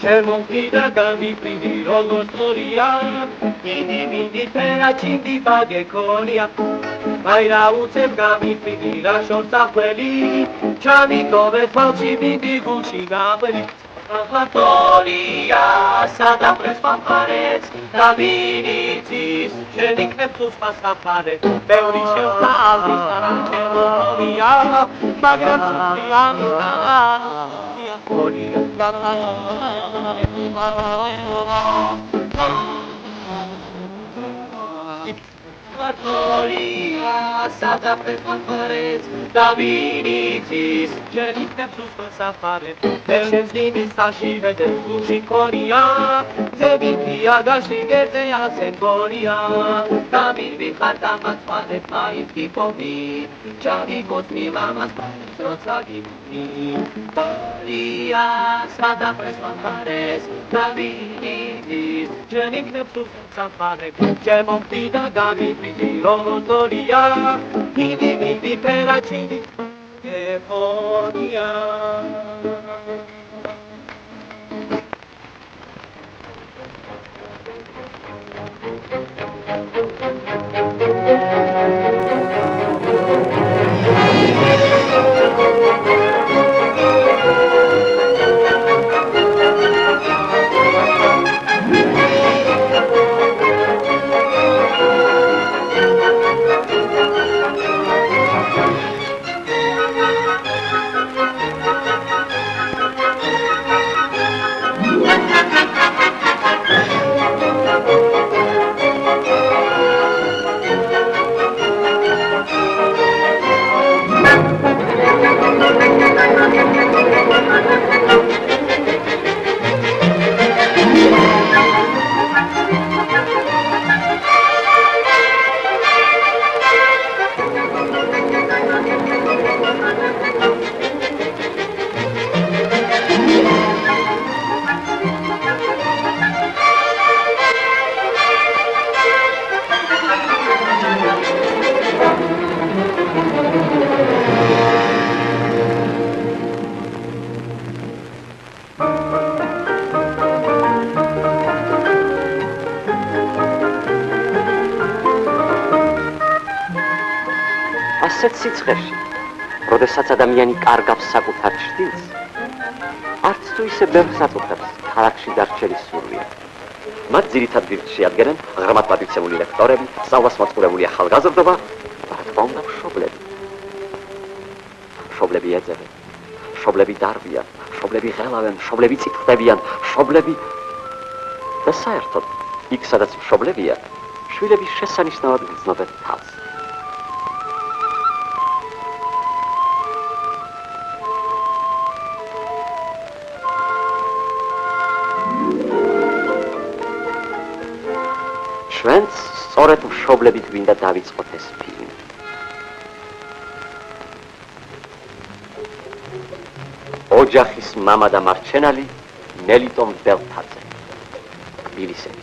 შემოვიდა გამიფრიდი როგორც სწორია იდი ფერაჩინდი ბაგეკონია მაირა უცებ გამიფრიდი რა შორსახველი ჩამიტოვეს ბავში მიდი გულში გაყველი ახატოლია სადაფრეს ფამფარეს დავინიცის შეникნებს უსპას საფარე ბევრი შევლავის არამჩელია მაგრამ Atolia, sadafres fanfares, Daviditis, genites sus safares, Deshes dimis ashivete, Ushikoria, Zebitia gashigete asentoria, David bihatamat panet mait kipovi, Chavikot milamas Rotsagimi, Atolia, sadafres fanfares, Daviditis, genites sus safares, Gemoptida Gami. Logotoria, Hidi Peracini, Eponia. ასეთ სიცხეში, როდესაც ადამიანი კარგავს საკუთარ ჩრდილს, არც თუ ისე ბევრს აწუხებს ქალაქში დარჩენის სურვილი. მათ ძირითად ბირთვს შეადგენენ ღრმად პატივცემული ლექტორები, სწავლას მოწყურებული ახალგაზრდობა და რა თქმა უნდა მშობლები. მშობლები ეძებენ, მშობლები დარბიან, მშობლები ღელავენ, მშობლები წითლდებიან, მშობლები და საერთოდ იქ სადაც მშობლებია, შვილები შესანიშნავად გრძნობენ თავს. ჩვენც სწორედ მშობლებით გვინდა დავიწყოთ ეს ფილმი. ოჯახის მამა და მარჩენალი მელიტონ ბელთაძე. თბილისელი.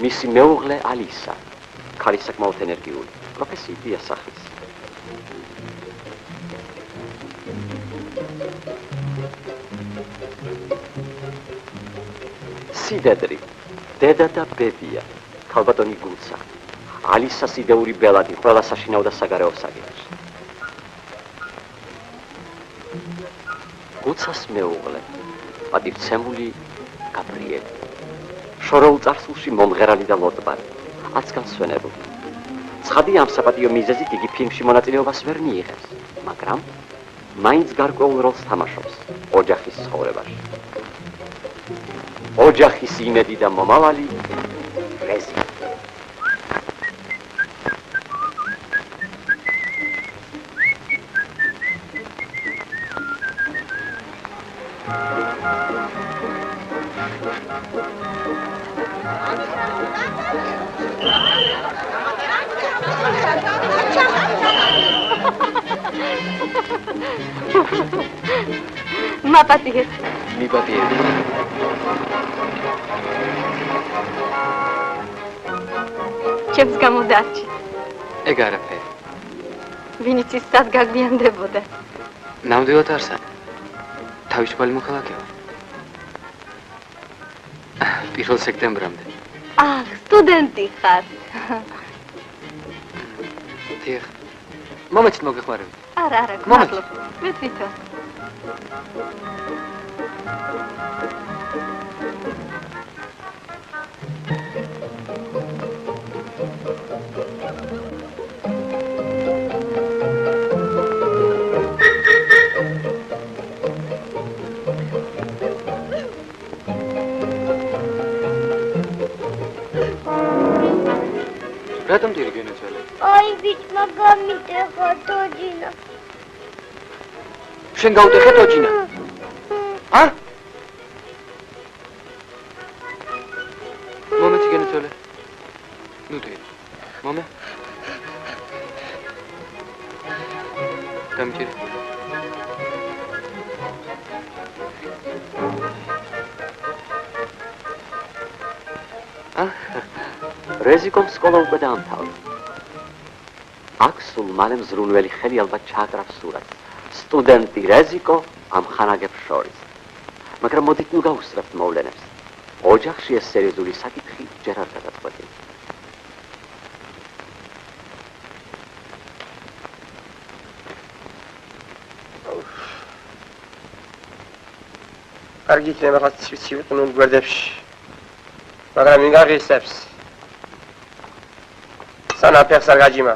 მისი მეუღლე ალისა, ქალი საკმაოდ ენერგიული, პროფესიით იასახის. სიდედრი, დედა და ბებია, ქალბატონი გუცა, ალისა სიდეური ბელადი, ყველა საშინაო და საგარეო საგერში. გუცას მეუღლე, პატივცემული გაბრიელი, შორეულ წარსულში მომღერალი და ლოტბარი, აც განსვენებული. ცხადია ამ საპატიო მიზეზით იგი ფილმში მონაწილეობას ვერ მიიღებს, მაგრამ მაინც გარკვეულ როლს თამაშობს ოჯახის ცხოვრებაში. ოჯახის იმედი და მომავალი რეზი. მაპატიეთ. მიპატიეთ. ჩემს გამოდარჩი. ეგ არაფერი. ვინც ის სად გაგვიანდებოდა. ნამდვილად არსა. თავისუფალი მოქალაქეა. 1 სექტემბრამდე. აჰ, სტუდენტი ხარ. დიახ. მომეცით მოგეხმარებით. არა, გმადლობ. მე თვითონ. რატომ დირიგენტი ძველი? აი ბიჭმა გამიტეხა თოჯინა. შენ გაუტეხე თოჯინა? ა? მომეცი გენიცვალე. ნუ დე. მომე. დამჭირე. რეზიკომ სკოლა უკვე დაამთავრა. აქ სულ მალე მზრუნველი ხელი ალბათ ჩააკრავს სურათს. სტუდენტი რეზიკო ამ ხანაგებს შორის. მაგრამ მოდით ნუ გავუსწრებთ მოვლენებს. ოჯახში ეს სერიოზული საკითხი ჯერ არ გადაწყვეტილა. კარგი იქნება ხაც ცივ გვერდებში. მაგრამ მიგაღისებს. სანაფეხს არ გაჯიმა.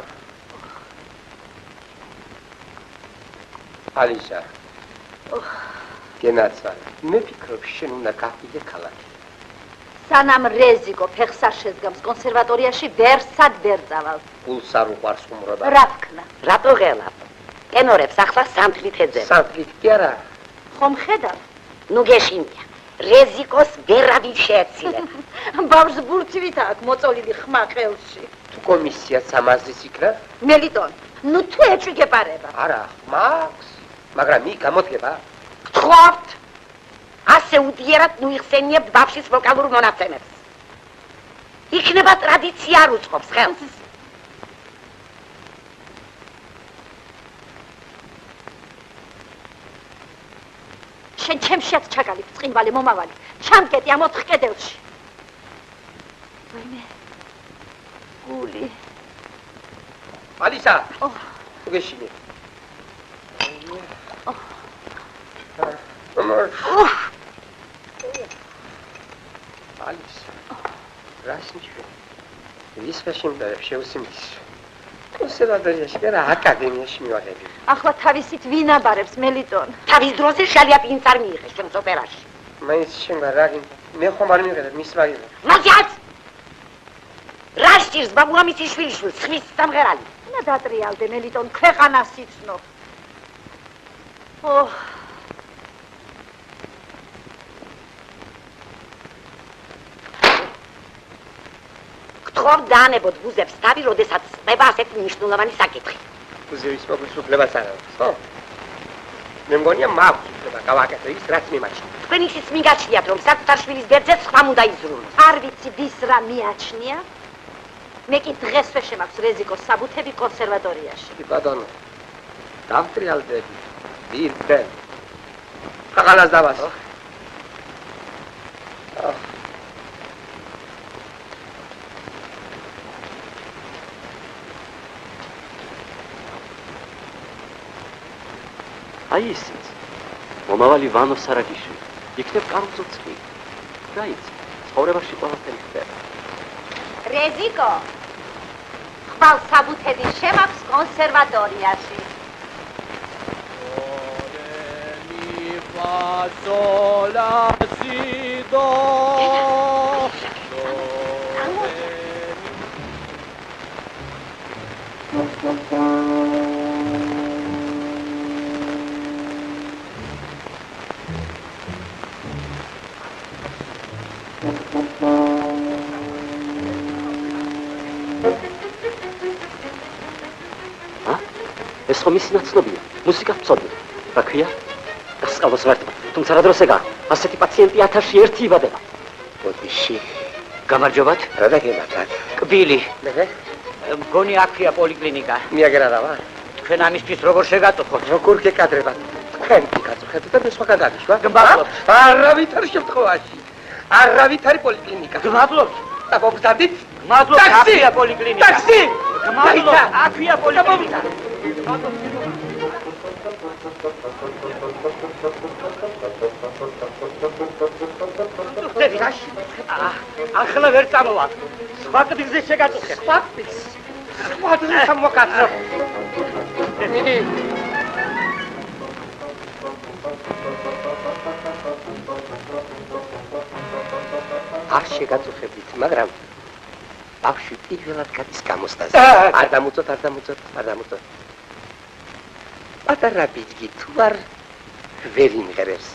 ალისა. გენაცვალე. მე ვფიქრობ, შენ უნდა გავიდე ქალაქში. სანამ რეზიკო ფეხს არ შეძგამს კონსერვატორიაში ვერსად ვერ წავალ. გულს არ უყვარს ხუმრობა. რა ვქნა? რატო ღელავ? ტენორებს ახლა სამთლით ეძებ. სამთლით კი არა. ხომ ხედავ? ნუ გეშინია. რეზიკოს ვერავინ შეეცილებ. ბავშვს ბურთივით აქვს მოწოლილი ხმა ხელში. თუ კომისიაც ამაზეც იქნა? მელიტონ, ნუ თუ ეჭვიგებარება. არა, მაქვს. მაგრამ იქ გამოდგება. გთხოვთ. ასე უდიერად ნუ იხსენიებთ ბავშვის ვოკალურ მონაცემებს. იქნება ტრადიცია არ უწყობს ხელს. შენ ჩემშიაც ჩაგალიფ წინვალე მომავალი. ჩამკეტი ამ 4 კედელში. ვაიმე. გული. ალისა. თუ გეშინე. ალისა. რასნიშნე? ვისფაშიმ და შეუსიმის. კონსერვატორიაში და აკადემიაში მივაღები. ახლა თავისით ვინ აბარებს მელიტონ? თავის დროზე შალიაპინს არ მიიღეს ჩემს ოპერაში. მაინც შენ რა მე ხომ არ მივიღებ მის მაგივრად. მაგიაც! რა სჭირს ბაბუამიცის შვილიშვილს ხმის სამღერალი? უნდა დატრიალდე მელიტონ ქვეყანას იცნო. ოჰ გთხოვ დაანებოთ ბუზებს თავი, როდესაც ხდება ასეთი მნიშვნელოვანი საკითხი. ბუზების მოგვის უფლებას არ აქვს, ხო? მე მგონია მაქვს უფლება გავაკეთო ის, რაც მიმაჩნია. თქვენ ისიც მიგაჩნიათ, რომ საკუთარ შვილის ბერძეც ხმამ უნდა იზრუნოს. არ ვიცი ვის რა მიაჩნია. მე კი დღესვე შემაქვს რეზიკოს საბუთები კონსერვატორიაში. კი ბატონო. დავტრიალდები. ვირდენ. ხალხას დავასო. აი ისიც. მომავალი ვანო სარაგიშვილი. იქნებ კარულწოცხი. რა იცი? ცხოვრებაში ყველაფერი ხდება. რეზიკო. ხვალ საბუთები შემაქვს კონსერვატორიაში. ეს ხომ ის ნაცნობია, მუსიკას ვწოდნი. რა ქვია? გასწავლოს ვერტმა, თუმცა რა დროს ეგარ? ასეთი პაციენტი 1001 იბადება. ბოდიში. გამარჯობათ. რა დაგემართათ? კბილი. მე? მგონი აქვია პოლიკლინიკა. მიაგერა რა ვარ? თქვენ ამისთვის როგორ შეგაწუხოთ? როგორ გეკადრებათ? თქვენ გიკაწუხებთ და მე სხვაგან გაგიშვა? გმადლობთ. არავითარ შემთხვევაში. არავითარი პოლიკლინიკა. გმადლობთ. და მოგზადით? გმადლობთ, აქვეა პოლიკლინიკა. ტაქსი! გმადლობთ, აქვეა პოლიკლინიკა. ახლა ვერ წამოვა. სხვა კბილზე შეგაწუხებ. სხვა კბილს? სხვა კბილს მოგაწევ. მიდი. არ შეგაწუხებთ, მაგრამ ბავშვი პირველად გადის გამოსტაზე. არ დამუწოთ. პატარა ბიჭი თუ არ ვერ იმღერებს.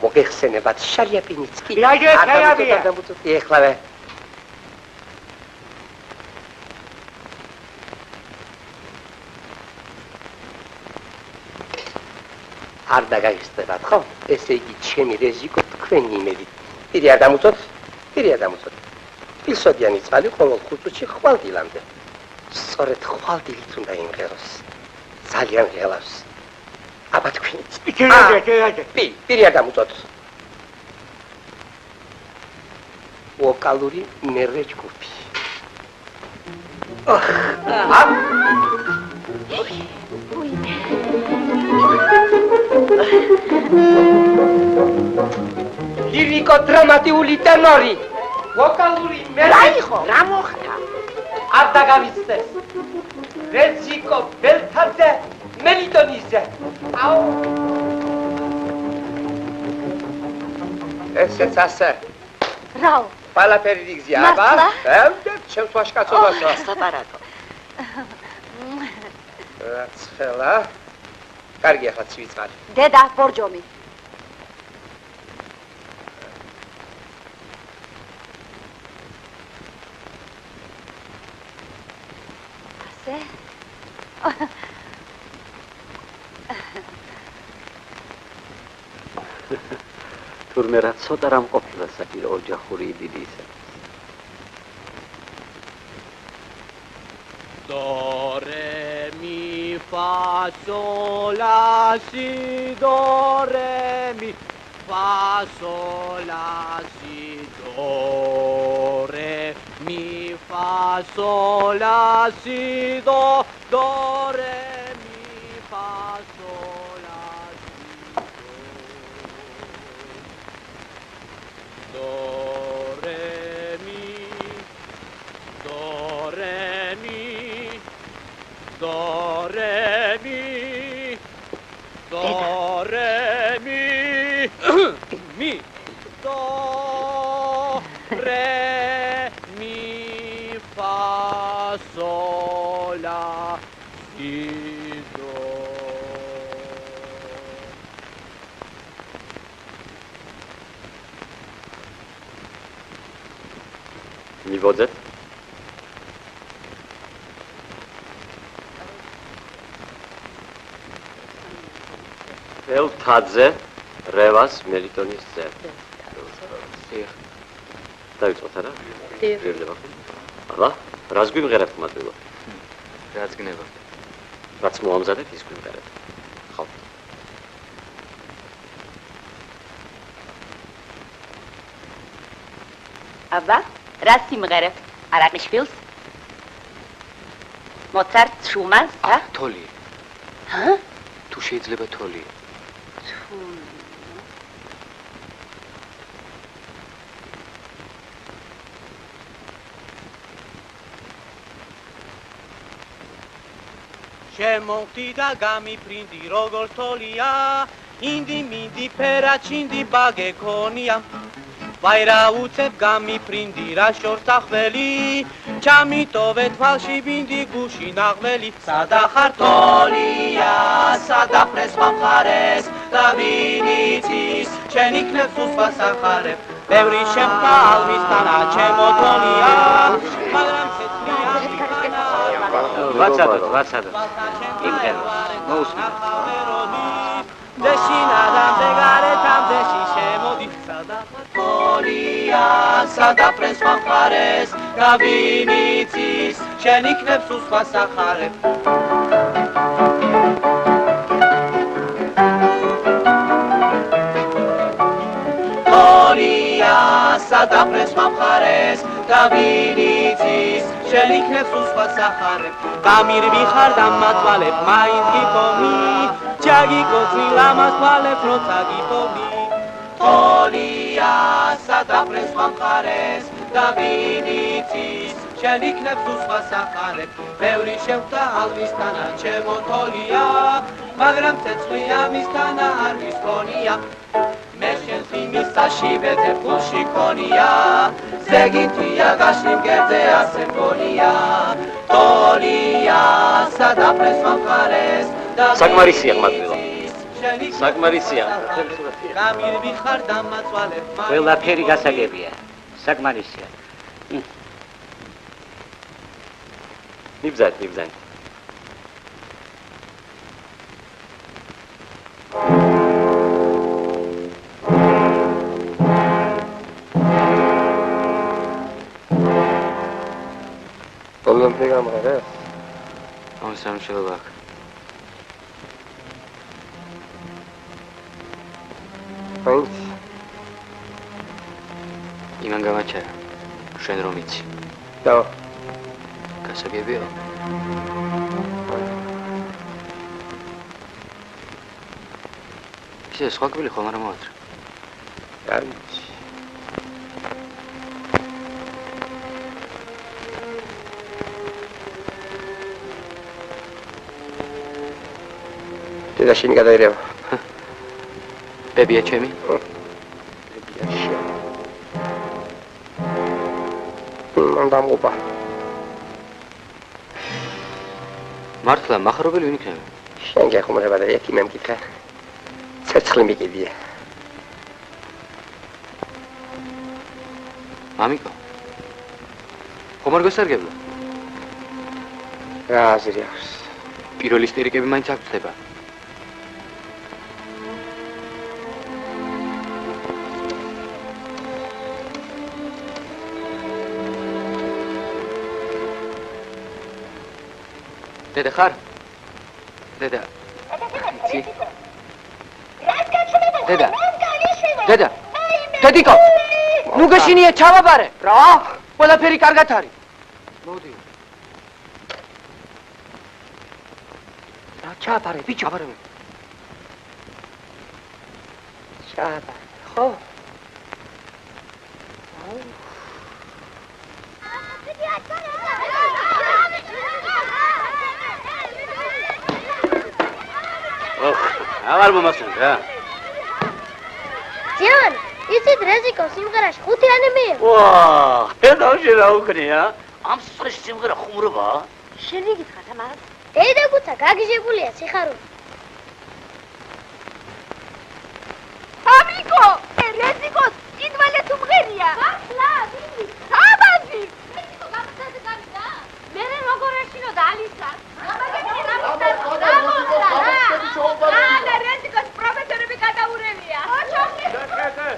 მოგეხსენებათ შალიაპინიცკი. არ დამუწოთ, ეხლავე. არ დაგაგისτερათ, ხო? ესე იგი, ჩემი რეჟიკო თქვენი იმედით. პირი არ დამუწოთ. ფილსოდიანი წყალი ყოველ 5 წუთში ხვალდილამდე. სწორედ ხვალდილით უნდა იმღეროს. ძალიან ღელავს. აბა თქვენიც. პირი არ დამუწოთ. ვოკალური მერე ჯგუფი. ლირიკო-დრამატიული ტენორი. ვოკალური მერე. რა იყო? რა მოხდა? არ დაგავიწყდეს. რეჯიკო ბელთაძე მელიტონიზე. აუ. ესეც ასე. რაო? ფალაფელი რიგზია, აბა. ამდენ ჩემს ვაშკაცობასო. ლაპარაკო. რაც ხელა. კარგი ახლა ცივიწყალი. დედა, ბორჯომი. თურმე რა ცოტა რამ ყოფილა საჭირო ოჯახური იდილისა. დო რე մի фа sol la si do re mi fa sol la si do re mi fa sol la si do re mi fa sol la si do re mi do re mi do re mi do re mi mi do re mi fa sol la si do. მივოძეთ ელთაძე რევას მელიტონის ძე. დავიწყოთ არა? გირდება. აბა, რას გვიმღერებთ მადლობა? რაც გნება. რაც მოამზადეთ ის გვიმღერებთ. ხო. აბა, რას სიმღერებთ? არაყიშვილს? მოცარტს, შუმანს, თოლი. ჰა? თუ შეიძლება თოლი. შემოხდი და გამიფრინდი როგორ თოლია, ინდი მინდი ფერა ჩინდი ბაგე ქონია. ვაირა უცებ გამიფრინდი რა შორს ახველი, ჩამიტოვე თვალში ბინდი გუში ნაღმელი. სადა ხარ თოლია, სადა ფრეს მომხარეს და ვინიცის, შენ იქნებ სუსვას ახარებ. ბევრი შემხა ალმისთანა ჩემო თოლია, მაგრამ ცეცხლია მიხანა. ვაცადოთ. იმღერო. მოусმინეთ. დეშინადამ დეგარეთამ დეში შემოდი. სადა თოლია, სადა ფრეს მომხარეს და ვინიცის, შენ იქნებ სუსვას ახარებ. სადაფრეს მომხარეს და ვინ იცის შენ იქნებს უსხვა სახარებ გამირბი ხარ და მათვალებ მაინც გიპოვნი ჩაგიკოცნი ლამას თვალებს როცა გიპოვნი თოლია სადაფრეს მომხარეს და ვინ იცის შენ იქნებს უსხვა სახარებ ბევრი შევხვდა ალვისთანა ჩემო თოლია მაგრამ ცეცხლი ამისთანა არ მისგონია მე შენს იმის საშიბეთე ფულში ქონია ზეგითია გაშლი მგერზე ასე მგონია თოლია სადაფრეს მომხარეს საკმარისია მადლობა საკმარისია გამირბი ხარ და მაწვალებ ყველაფერი გასაგებია საკმარისია ნიბზად Oğlum peygamber ha. Ama sen şöyle bak. Hayır. İmen gamaça. Şen romici. Tamam. Გასაგებია? ისე სხვა კვილი ხომ არ მოატრა? Hayır. Deda შენი გადაირევა. ბებია ჩემი? მან დამღობა. მართლა მახარებელი ვინ იქნება? შენ გეხუმრება და ერთი მე მკითხე. ცეცხლი მიგიდია. მამიკო. ხომ არ გასარგებლა? რა აზრი აქვს? პირველი სტერიკები მაინც აქ ხდება. დედა ხარ? დედა. იცი? დედა. დედა. დედიკო. ნუ გაშინია ჩავაბარე. რა? ყველაფერი კარგად არის. მოდი. რა ჩააბარე, ბიჭო? აბარე. ჩააბარე. ხო? აღარ მომასწრებ რა. ძიან, იცით რეზიკო სიმღერაში 5 ანი მიიღო. ვა, ედავში რა უკრია? ამ სიტყვის სიმღერა ხუმრობაა? შენ მიგითხარ ამას? დედა გუცა გაგიჟებულია სიხარული. ამიკო, რეზიკოს იდვალე თუ მღერია? ახლა, ვინი? საბაზი. რეზიკო გამწადე გამიდა? მე როგორ ეშინო და ალისა? ამაგეთი რამის და რეზიკოს პროფესორები გადაურევია. დახეთე,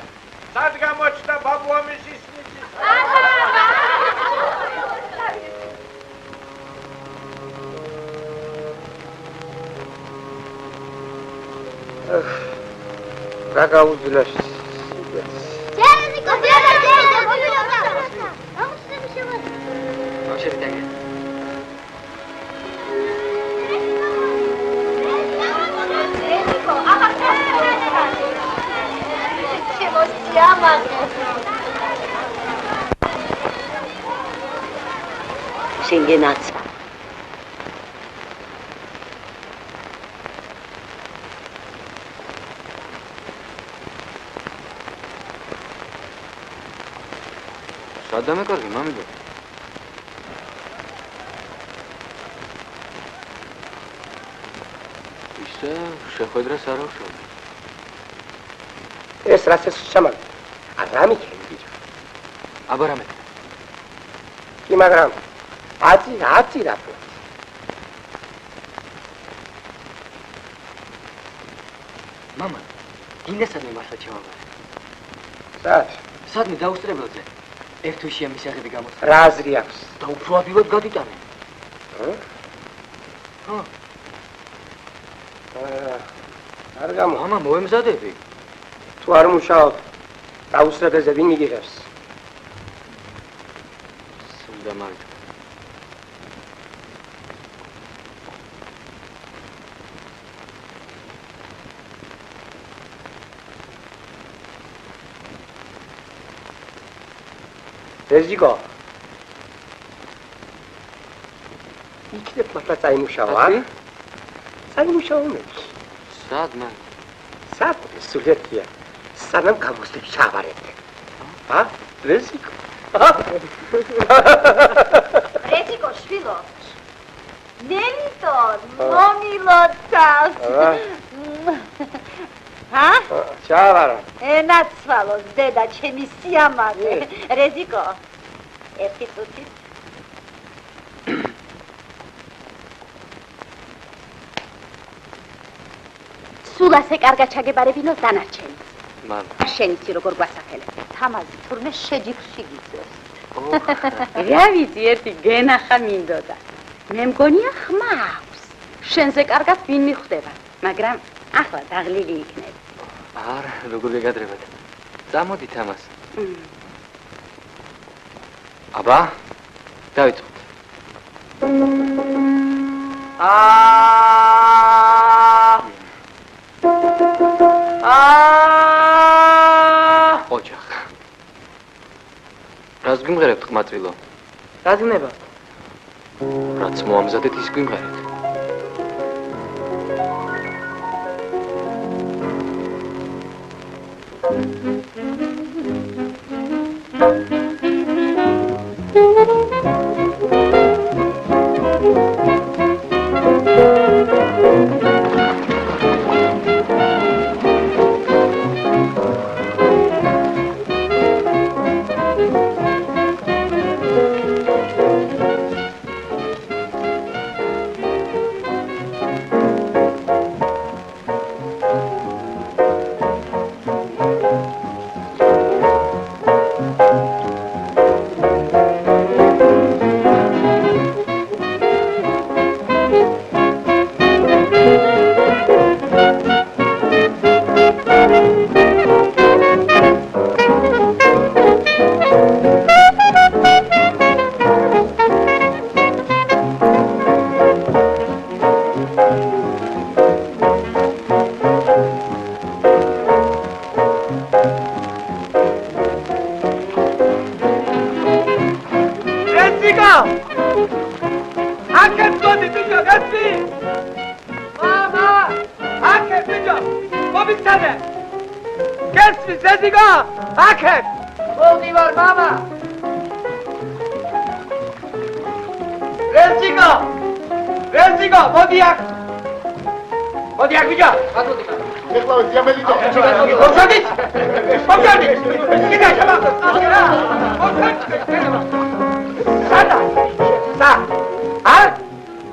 სად გამოჩნდა ბაბუამის ისნიცის? რა გაუძლებს? რეზიკო, დედა, გოგონა. გამოსწრები შემოდი. ბავშვები დაგე. რეზიკო, ახლა შემოსწია მაგე. შენგენაც სადამე კარგი მამიდო. ისე შეხვედრას არ აღშობ. ეს რაც ეს შამალ. არა მიქენი ბიჭო. აბა რამე. კი მაგრამ აცი რა თქმა. მამა, დინესადმე მართლა ჩავაბარე. სად? სადმე დაუსწრებელზე. ერთ თვისია მისაღები გამოსცა. რა აზრი აქვს? და უფრო ადვილად გადიტანე. ხო? არ გამო. მამა მოემზადები. თუ არ მუშაობ, დაუსწრებელზე ვინ იგიღებს? და მაგ რეზიკო იქნებ მართლა წაიმუშავა? წაიმუშავა მე. სად მან? სად სულეთია. სანამ გამოსდებ შავარეთე. რეზიკო. რეზიკო შვილო. ნელიტო, მომილოცავს. შავარა. ენაცვალოს დედა ჩემი სიამაყე. რეზიკო. ერთი წუთი. სულ ასე კარგად ჩაგებარებინო დანარჩენი. მან. შენ იცი როგორ გვასახელებ. თამაზი თურმე შეჯიბრში გიწევს. რა ვიცი, ერთი გენახა მინდოდა. მე მგონია ხმა აქვს. შენზე კარგად ვინ მიხვდება, მაგრამ ახლა დაღლილი იქნები. არა, როგორ გეგადრებათ. წამოდით ამას. აბა, დავიწყოთ. ოჯახ. რას გვიმღერებთ ყმაწვილო? რა ძნება? რაც მოამზადეთ ის გვიმღერეთ.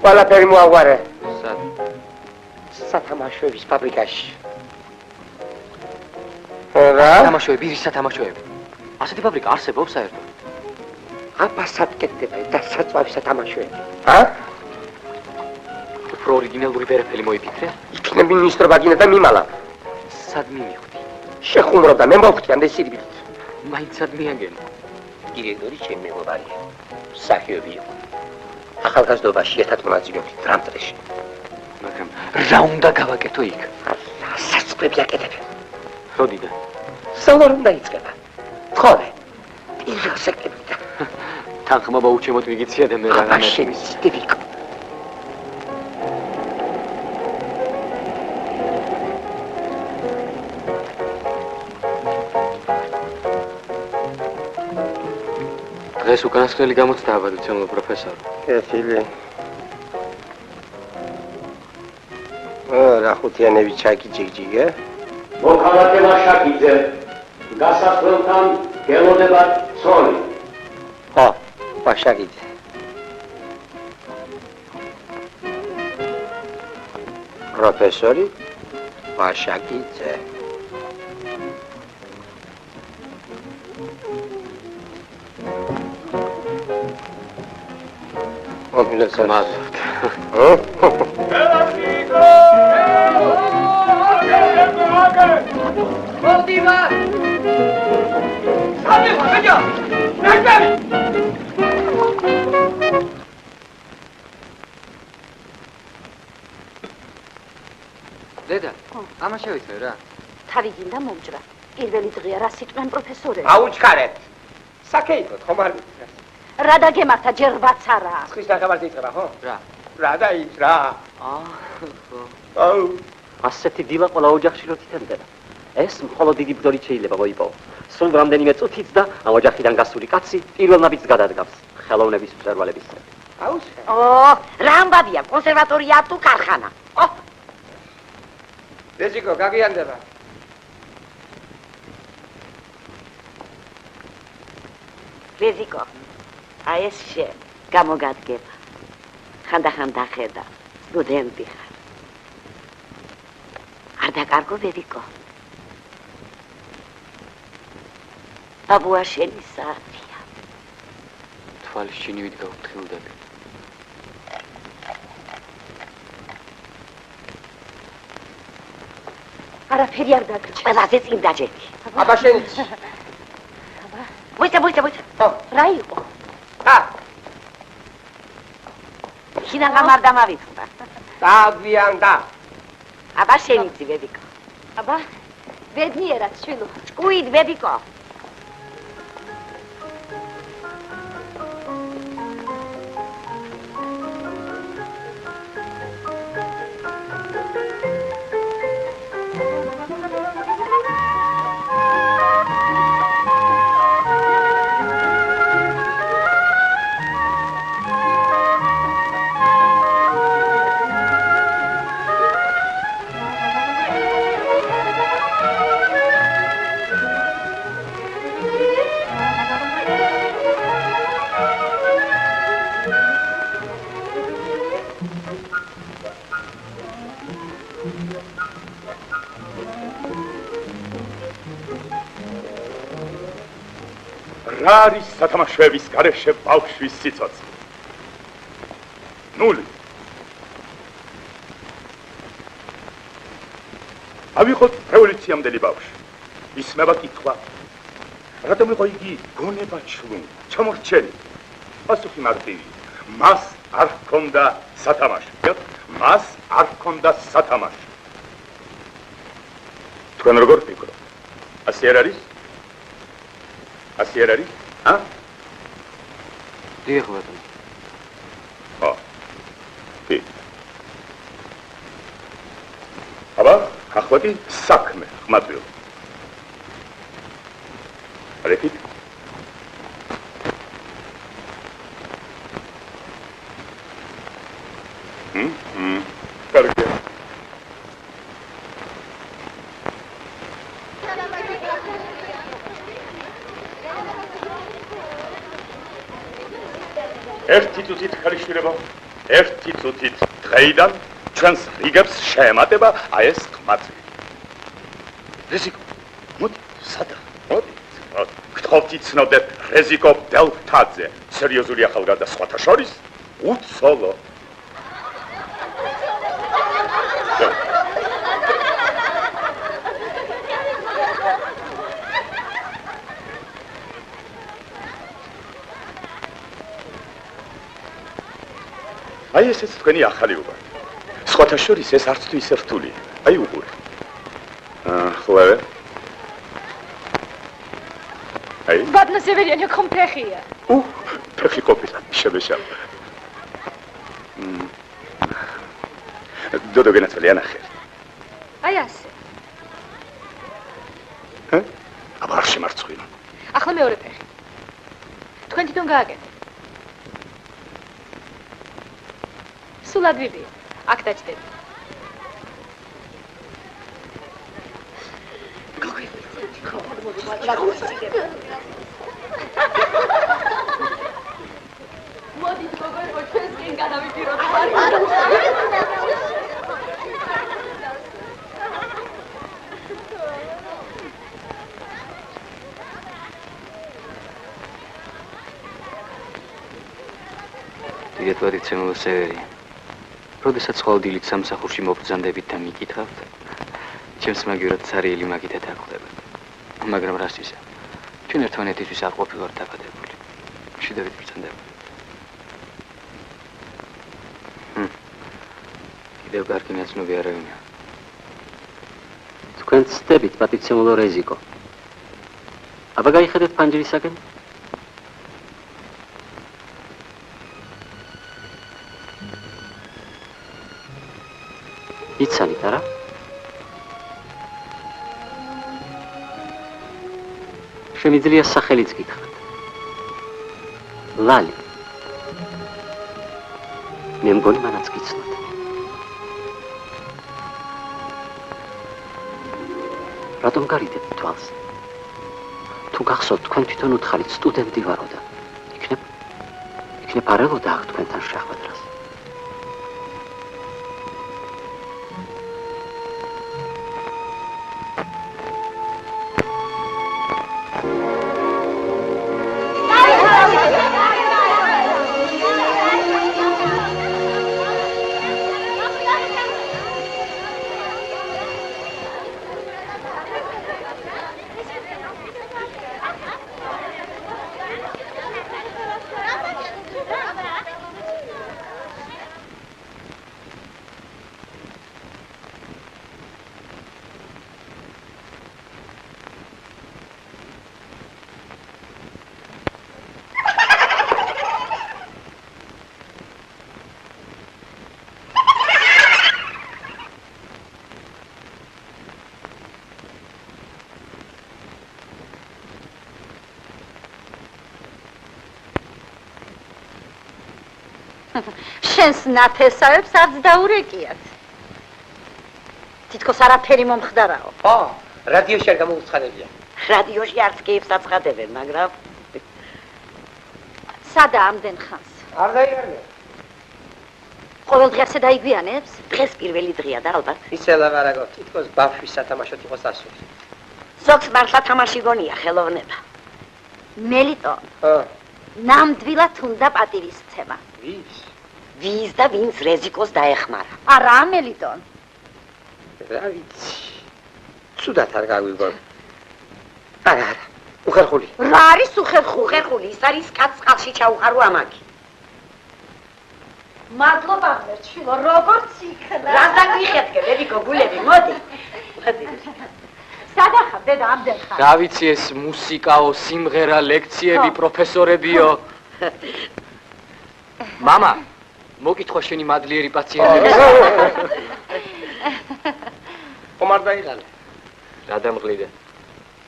ყველაფერი მოაგვარე. სათამაშოების ფაბრიკაში. რა? თამაშოები, რის სათამაშოები? ასეთი ფაბრიკა არსებობს საერთოდ? აბასად კეთდება და საწვავის სათამაშოები. უფრო ორიგინალური ვერაფერი მოიფიქრე? იქნები მინისტრობა გინდა და მიმალა. სად მივხვდი? შეხუმრობდა, მე მოვხვდი ამდენ სირბილით. მაინც სად მიაგენო? დირექტორი ჩემი მეგობარია. მსახიობი იყო. ახალგაზრდობაში ერთად მონაწილეობდით დრამტრეში. მაგრამ რა უნდა გავაკეთო იქ? სასწრები აკეთებენ. როდიდან? სალარ უნდა იწყება. თხოვე. პირველ სექტემბრიდან. თანხმობა უჩემოთ მიგიცია და მე რა შენი სიტივიკ. დღეს უკანასკნელი გამოცდა ავადიცემლო პროფესორი. კეთილი. რა ხუთიანები ჩაკიჯიგჯიგე? მოქალაქე ლაშაკიძე, გასასვლელთან გელოდებათ ცოლი. ლაშაკიძე. პროფესორი ლაშაკიძე. მადლობთ. მოდივარ. სადე ხაჯა? ნაკარი. დედა, ამას შევიწევ რა. თავი გინდა მომჭრა. პირველი დღეა რა სიტყვენ პროფესორები. აუჩქარეთ. საკეითოთ, ხომ არ ვიცი. რა დაგემართა ჯერ რბაც არა. ხის დაღებაზე იწყება, ხო? რა. რა დაიც რა. აუ. ასეთი დილა ყველა ოჯახში რო თითებდება. ეს მხოლოდ დიდი ბრძოლით შეიძლება მოიპოვო. სულ რამდენიმე წუთიც და ამ ოჯახიდან გასული კაცი პირველ ნაბიჯს გადადგავს ხელოვნების მწვერვალებისგან. აუჩქარ. რა ამბავია, კონსერვატორია თუ ქარხანა? რეზიკო, გაგიანდება. რეზიკო, აი ეს შენ გამოგადგება. ხანდახან დახედა, სტუდენტი ხარ. არ დაკარგო რეზიკო. აბუა შენი საათია. თვალის ჩინივით გავფრთხილდები. არაფერი არ დაგჭირდა. ყველაზე წინ დაჯექი. აბა შენიც. მოიცა. რა იყო? შინაგან არ დამავიწყდა. დაგვიანდა. აბა შენიცი ვედიკო. აბა, ბედნიერად შვილო. ჭკუით ვედიკო. რა არის სათამაშოების გარეშე ბავშვის სიცოცხლე? ნული. ავიღოთ რევოლუციამდელი ბავშვი. ისმება კითხვა. რატომ იყო იგი გონება ჩლუნ, ჩამორჩენი? პასუხი მარტივია. მას არ ჰქონდა სათამაშო. მას არ ჰქონდა სათამაშო. თქვენ როგორ ფიქრობთ? ასე არ არის? ასე არ არის? დიახ, ბატონო. კი. აბა, ახლა საქმე, ხმატვიო. რეკით? კარგია. ერთი წუთით ხალისშვილებო, ერთი წუთით დღეიდან ჩვენს რიგებს შეემატება აი ეს ხმაწვი. რეზიკო, მოდი, სადა, მოდი. გთხოვთ იცნობდეთ რეზიკო ბდელთაძე, სერიოზული ახალგაზრდა სხვათა შორის, უცოლო. აი ესეც თქვენი ახალი უბანი. სხვათა შორის ეს არც თუ ისე რთულია. აი უყურე. ხლევე. აი. ბატონო სევერიანი ხომ ფეხია? ფეხი ყოფილა, შემეშავ. დოდო გენაცვალე ანახე. აი ასე. აბა არ შემარცხვინა. ახლა მეორე ფეხი. თქვენ თვითონ გააკეთეთ. სულად ვიბი, აქ დაჭდები. მოდით გოგო, ჩვენსკენ გადავიდიროთ. დიეტვარი ცემულო სევერია. როდესაც ხოლდილით სამსახურში მობრძანდებით და მიკითხავთ, ჩემს მაგივრად ცარიელი მაგითად არ ხდება. მაგრამ რას ისა? ჩვენ ერთმანეთისთვის არ ყოფილვართ დაბადებული. მშვიდობით ბრძანდებით. კიდევ კარგი ნაცნობი არავინია. თქვენ ცდებით პატიცემულო რეზიკო. აბა გაიხედეთ ფანჯრისაკენ? იცანით არა? შემიძლია სახელიც გითხრათ. ლალი. მე მგონი მანაც გიცნოთ. რატომ გარიდებთ თვალს? თუ გახსოვთ, თქვენ თვითონ უთხარით სტუდენტი ვარო და იქნებ არ ელოდა აქ თქვენთან შეხვედრას. შენს ნათესავებს არც დაურეკიათ. თითქოს არაფერი მომხდარაო. რადიოში არ გამოუცხადებია. რადიოში არც გეებს აცხადებენ, მაგრამ სადა ამდენ ხანს? არ დაიგარნე. ყოველ დღესე დაიგვიანებს? დღეს პირველი დღეა და ალბათ. ისელა ვარაგო, თითქოს ბავშვის სათამაშოდ იყოს ასული. ზოგს მართლა თამაში გონია ხელოვნება. მელიტონ. ნამდვილად უნდა პატივისცემა. ვის და ვინც რეზიკოს დაეხმარა. არა, მელიტონ. რა ვიცი. ცუდად არ გაგვიგონ. არა, უხერხული. რა არის უხერხული? უხერხული ის არის კაცს წყალში ჩაუყარო ამაგი. მადლობა მერჩილო, როგორც იქნა. რას დაგვიხეთკე, რეზიკო გულები, მოდი. სადახარ დედა ამდენ ხარ? რა ვიცი ეს მუსიკაო, სიმღერა, ლექციები, პროფესორებიო. მამა, მოგითხო შენი მადლიერი პაციენტები. ხომ არ დაიღალე? რა დამღლიდე?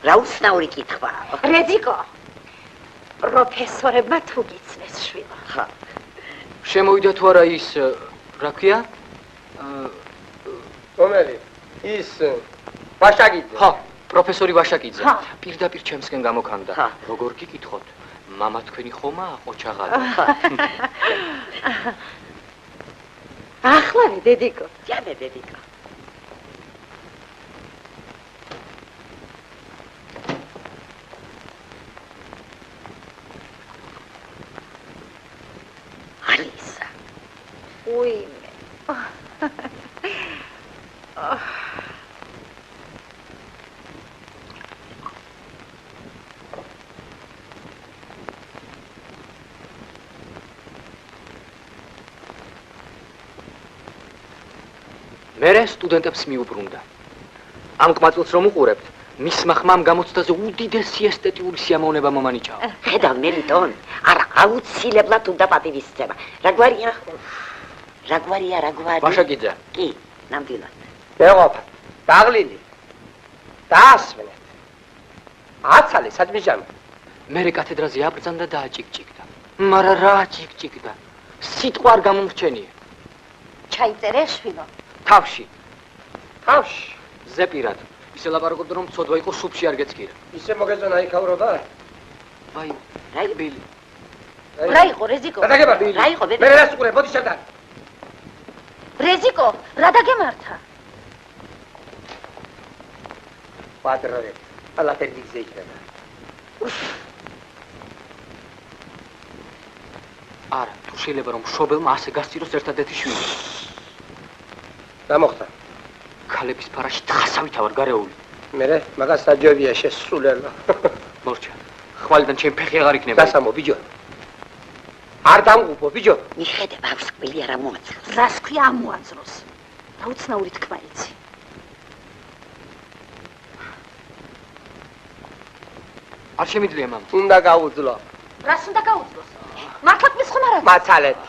რა უცნაური კითხვა. რეზიკო. პროფესორებმა თუ გიცნეს შვილო. ხა. შემოვიდა თუ არა ის, რა ქვია? რომელი? ის ვაშაკიძე. ხო, პროფესორი ვაშაკიძე. პირდაპირ ჩემსკენ გამოქანდა. როგორ გიკითხოთ? მამა თქვენი ხომაა ყოჩაღადა. ახლავე დედიკო. ჯამე დედიკო. ალისა. უიმე. მერე სტუდენტებს მიუბრუნდა. ამ კვაწილს რომ უყურებთ, მისმა ხმამ გამოცდაზე უდიდესი ესთეტიური სიამოვნება მომანიჭაო. ხედავ მელიტონ, არა აუცილებლად უნდა პატივისცემა. რა გვარია? რა გვარია? ვაშაკიძე. კი, ნამდვილად. მეყოფა, დაღლილი. დაასვენეთ. აცალე საჭმიჟამი. მერე კათედრაზე აბრძანდა და აჭიკჭიკდა. მარა რა აჭიკჭიკდა? სიტყვა არ გამომრჩენია. ჩაიწერე შვილო. თავში. თავში. ზეპირად. ისე ლაპარაკობდა რომ ცოდვა იყო სუფში არ გეცკირა. ისე მოგეწონა იქავრობა? აი, რა ბილი. რა იყო რეზიკო? რა დაგებარ? რა იყო ბები? მე რას უყურე, მოდი შევდან. რეზიკო, რა დაგემართა? პატრონი, ალაფერდი ზეიქნება. არა, თუ შეიძლება რომ მშობელმა ასე გასწიროს ერთადერთი შვილი. რა მოხდა? ქალების ფარაში თხასავით ავარ გარეული. მერე მაგას საჯობია შესრულება. მორჩა. ხვალიდან ჩემი ფეხი აღარ იქნება. დასამო ბიჯო. არ დამღუპო ბიჯო. მიხედე ბავშვს კვილი არ ამოაძლოს. რას ქვია ამოაძლოს? რა უცნაური თქმა იცი. არ შემიძლია მამა. უნდა გაუძლო. რას უნდა გაუძლოს? მართლაც მის ხომ არ არის? მაცალეთ.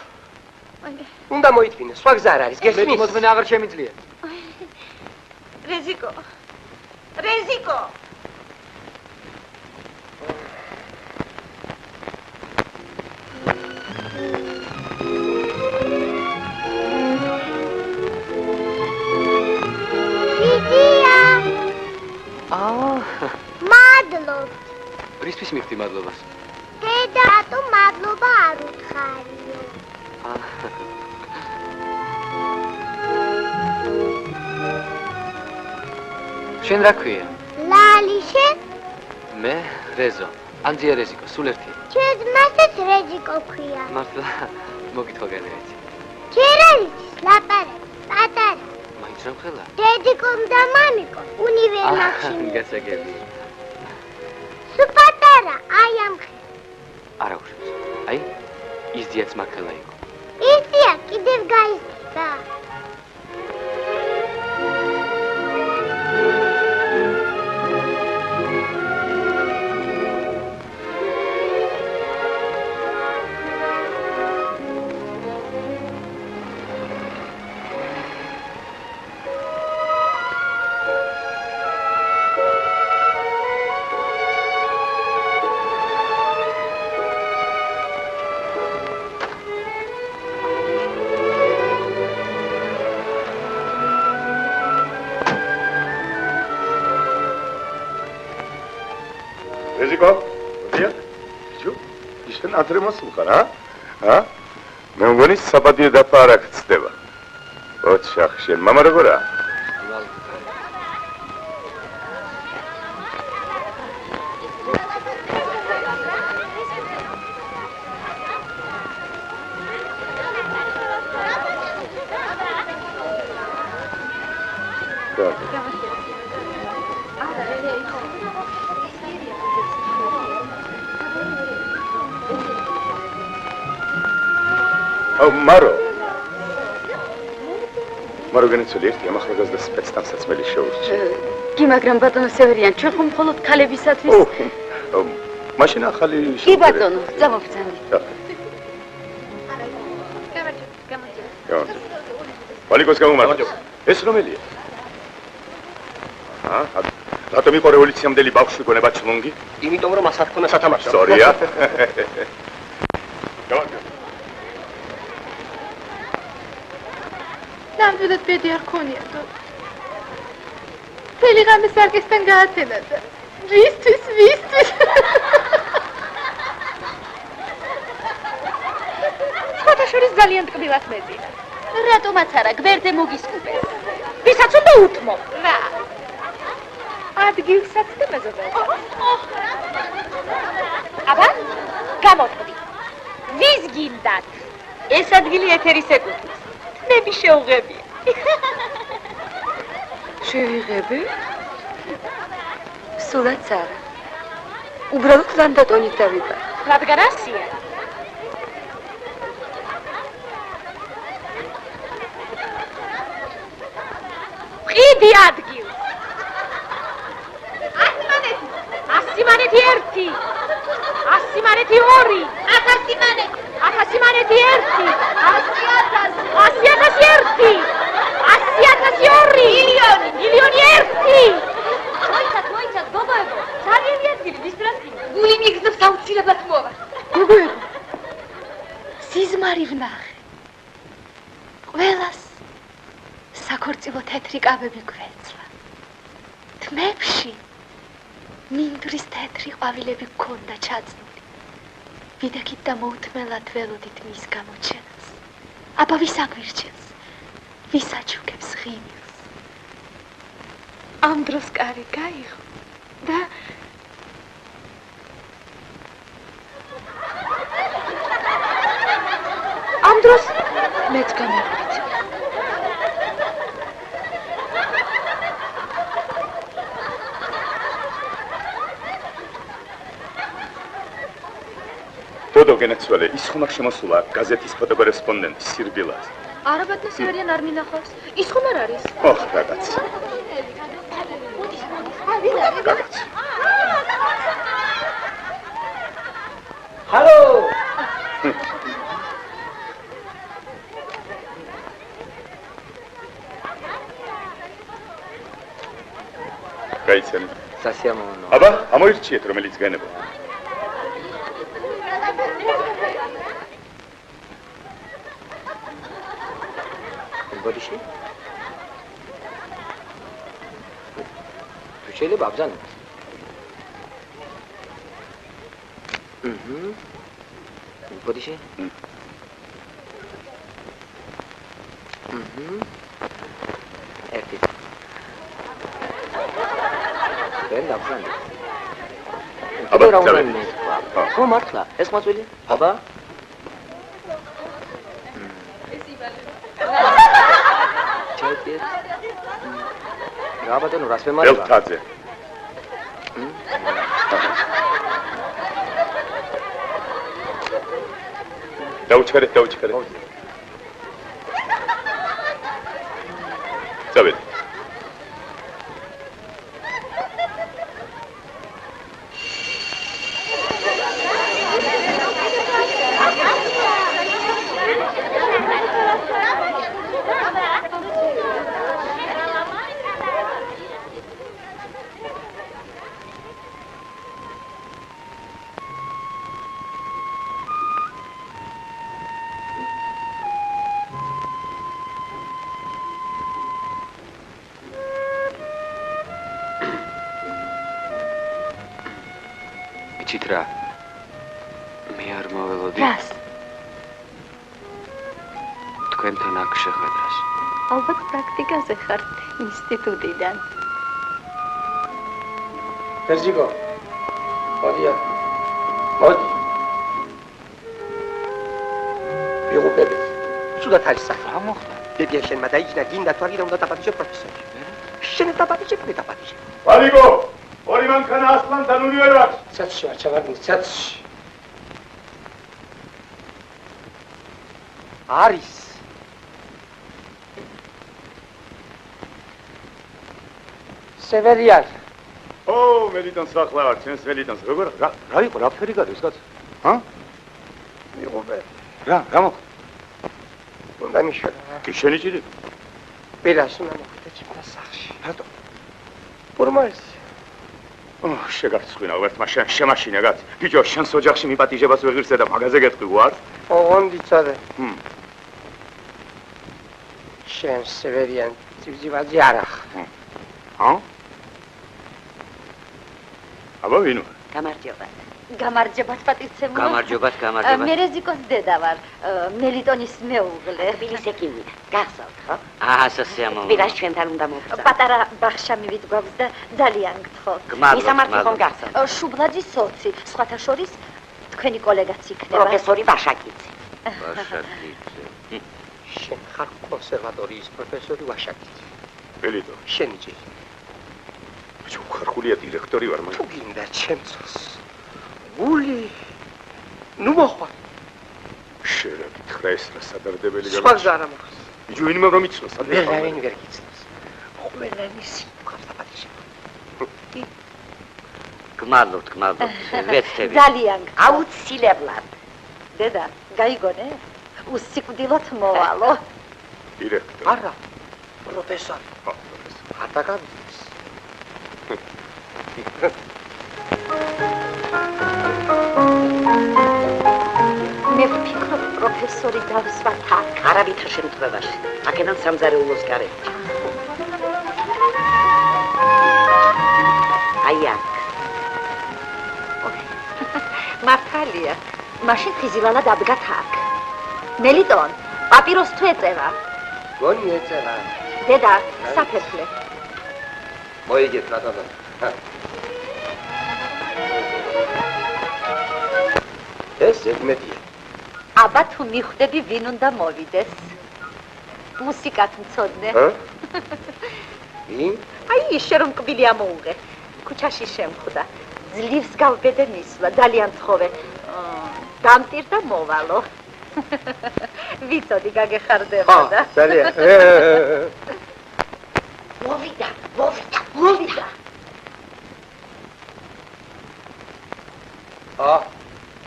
უნდა მოითმინე, სხვა გზა არ არის, მეტი გესმის? მოთმენა აღარ შემიძლია. რეზიკო. რეზიკო. მადლობთ. რისთვის მიხდი მადლობას? დედა, რატომ მადლობა არ უთხარიო? შენ რა ქვია? ლალი შენ? მე რეზო. ანძია რეზიკო, სულ ერთი. ჩემს მასეს რეზიკო ქვია. მართლა მოგითხო განეცი. ჯერ არის ლაპარაკი, პატარა. მაინც რა ხელა? დედიკომ და მამიკომ უნივერმაღში. გასაგები. სულ პატარა, აი ამ არა უშავს. აი, იზდიაც მაგხელა იყო. იზდია, კიდევ გაიზრდა. რეზიკო, მოდია. ბიჭო, ისენ ადრე მოსულხარ, ა? მე მგონი საპატიო დაფა არ აქცდება. ოჩახ, შენ მამა როგორა? მარო განიცოდი ერთი ამახალგაზრდა სპეცნავსაცმელი შეურჩა. კი, მაგრამ ბატონო სევერიან, ჩვენ ხომ მხოლოდ ქალებისათვის. მაშინ ახალი კი ბატონო, წამოვბრძანდი. ვალიკოს გამომართ. ეს რომელია? რატომ იყო რევოლუციამდელი ბავშვი გონება ჩლონგი? იმიტომ რომ ასად ქონა სათამაშო. სწორია. ნამდვილად ბედი არ ქონია თუ მთელი ღამე სარკესთან გააცენა და ვისთვის ფოტოშორის ძალიან ტკბილად მეძინა რატომაც არა გვერდზე მოგისკუპეს ვისაც უნდა უთმო რა ადგილსაც და მეზობელს აბა გამოტყდი ვის გინდათ ეს ადგილი ეთერის ეკუთვნის ნები შეუღებია. შევიღები? სულაც არა. უბრალოდ ლანდატონით დავიბარ. რადგან ასია? ყიდი ადგილს. ასიმანეთი ერთი. ასიმანეთი ორი. 1000 მანეთი. 1000 მანეთი ერთი. 100,000 ერთი. 100,002. მილიონი ერთი. მოიცათ, გოგოებო. ძალიან ადგილი, ვის დროს გული მიგზნობს აუცილებლად მოვა. გოგოებო. სიზმარი ვნახე. ყველას საქორწილო თეთრი კაბები გვეცლა. თმებში მინდვრის თეთრი ყვავილები გქონდა ჩაძნული. ვიდექით და მოუთმელად ველოდით მის გამოჩენას. აბა ვის აგვირჩევს? ვის აჩუქებს ღიმილს? ამ დროს კარი გაიღო და ამ დროს მეც გამოვიდე. დოდო გენაცვალე, ის ხომ არ შემოსულა გაზეთის ფოტოკორესპონდენტი სირბილად. არა ბატონო სევერიან არ მინახავს. ის ხომ არ არის? ოხ, რაღაც. გაიცანეთ. სასიამოვნო. აბა, ამოირჩიეთ, რომელიც გენებო. ბოდიში? თუ შეიძლება აბზანოთ. ბოდიში? ერთი. ვერ აბზანოთ. აბა, რა უნდა მეთქვა? ხო, მართლა, ეს მოწვილი? აბა. ჩაიტეთ. რა ბატონო, რას მემარება? ელთაძე. დაუჩქარეთ. წავედ. იცით რა? მე არ მოველოდი. რას? თქვენთან აქ შეხვედრას. ალბათ პრაქტიკაზე ხართ ინსტიტუტიდან. ვერჯიკო. მოდია. მოდი. ვიღუპებით. სულად არის სახე. რა მოხდა? დედია შენმა დაიჭნა გინდა თუ არ უნდა დაპატიჟე პროფესორი. შენ დაპატიჟე. ვალიგო, ორი მანქანა ასლანთან უნივერ აქვს. ცაცში არ ჩავარდნი, ცაცში. არის. სევერიან. ო, მელიტონს ახლა არ ჩვენს მელიტონს. როგორ რა იყო, რა ფერი გადის კაც? ჰა? ვიღუპე. რა მოხდა? უნდა მიშველა. კი შენი ჭირი? პირას უნდა მოხდა ჩემს სახში. რატო? ფორმალის. შეგარცხვინა ვერტმა შენ შემაშინა კაც. ბიჭო, შენს ოჯახში მიპატიჟებას ვეღირსე და მაგაზე გეტყვი ვარ? ოღონდ იცოდე. შენ სევერიან ძიძივაძე არ ახ. ჰა? აბა ვინო? გამარჯობათ პატიცემულო. გამარჯობათ. მე რეზიკოს დედა ვარ. მელიტონის მეუღლე. თბილისეკინი. გახსოვთ, ხო? სასიამოვნო. თბილისში ჩვენთან უნდა მოვწა. პატარა ბახშამი ვიდგავს და ძალიან გთხოვთ. მისამართი ხომ გახსოვთ? შუბლაძის სოცი, სხვათა შორის თქვენი კოლეგაც იქნება. პროფესორი ვაშაკიძე. შენ ხარ კონსერვატორიის პროფესორი ვაშაკიძე. მელიტო. შენი ჭი. ბიჭო, ხარხულია დირექტორი ვარ მაგ. თუ გინდა ჩემწოს. გული. ნუ მოხვა. შენ გითხრა ეს რა სადარდებელი სხვა არა მოხს. ბიჭო, ვინმე რომ იცნობს, ადრე ხარ. ვინ ვერ გიცნობს. ყველანი სიყვარს დაპატიჟე. გმადლობთ. ვეცდები. ძალიან აუცილებლად. დედა, გაიგონე? უსიკვდილოდ მოვალო. დირექტორი. არა. პროფესორი. ხარდა გამის. მე ვფიქრობ პროფესორი დავსვათ აქ. არავითარ შემთხვევაში. აქედან სამზარეულოს გარეთ. აი აქ. მართალია. მაშინ ხიზილალა დადგათ აქ. მელიტონ, პაპიროს თუ ეწევა? გონი ეწევა. დედა, საფეთლე. მოიგეთ რატომ? ეს ზედმეტია. აბა თუ მიხვდები ვინ უნდა მოვიდეს. მუსიკათ მცოდნე. ვინ? აი ისე რომ კბილი ამოუღე. ქუჩაში შემხვდა. ძლივს გავბედე მისვლა, ძალიან თხოვე. დამტირდა მოვალო. ვიცოდი გაგეხარდება და. ძალიან. მოვიდა.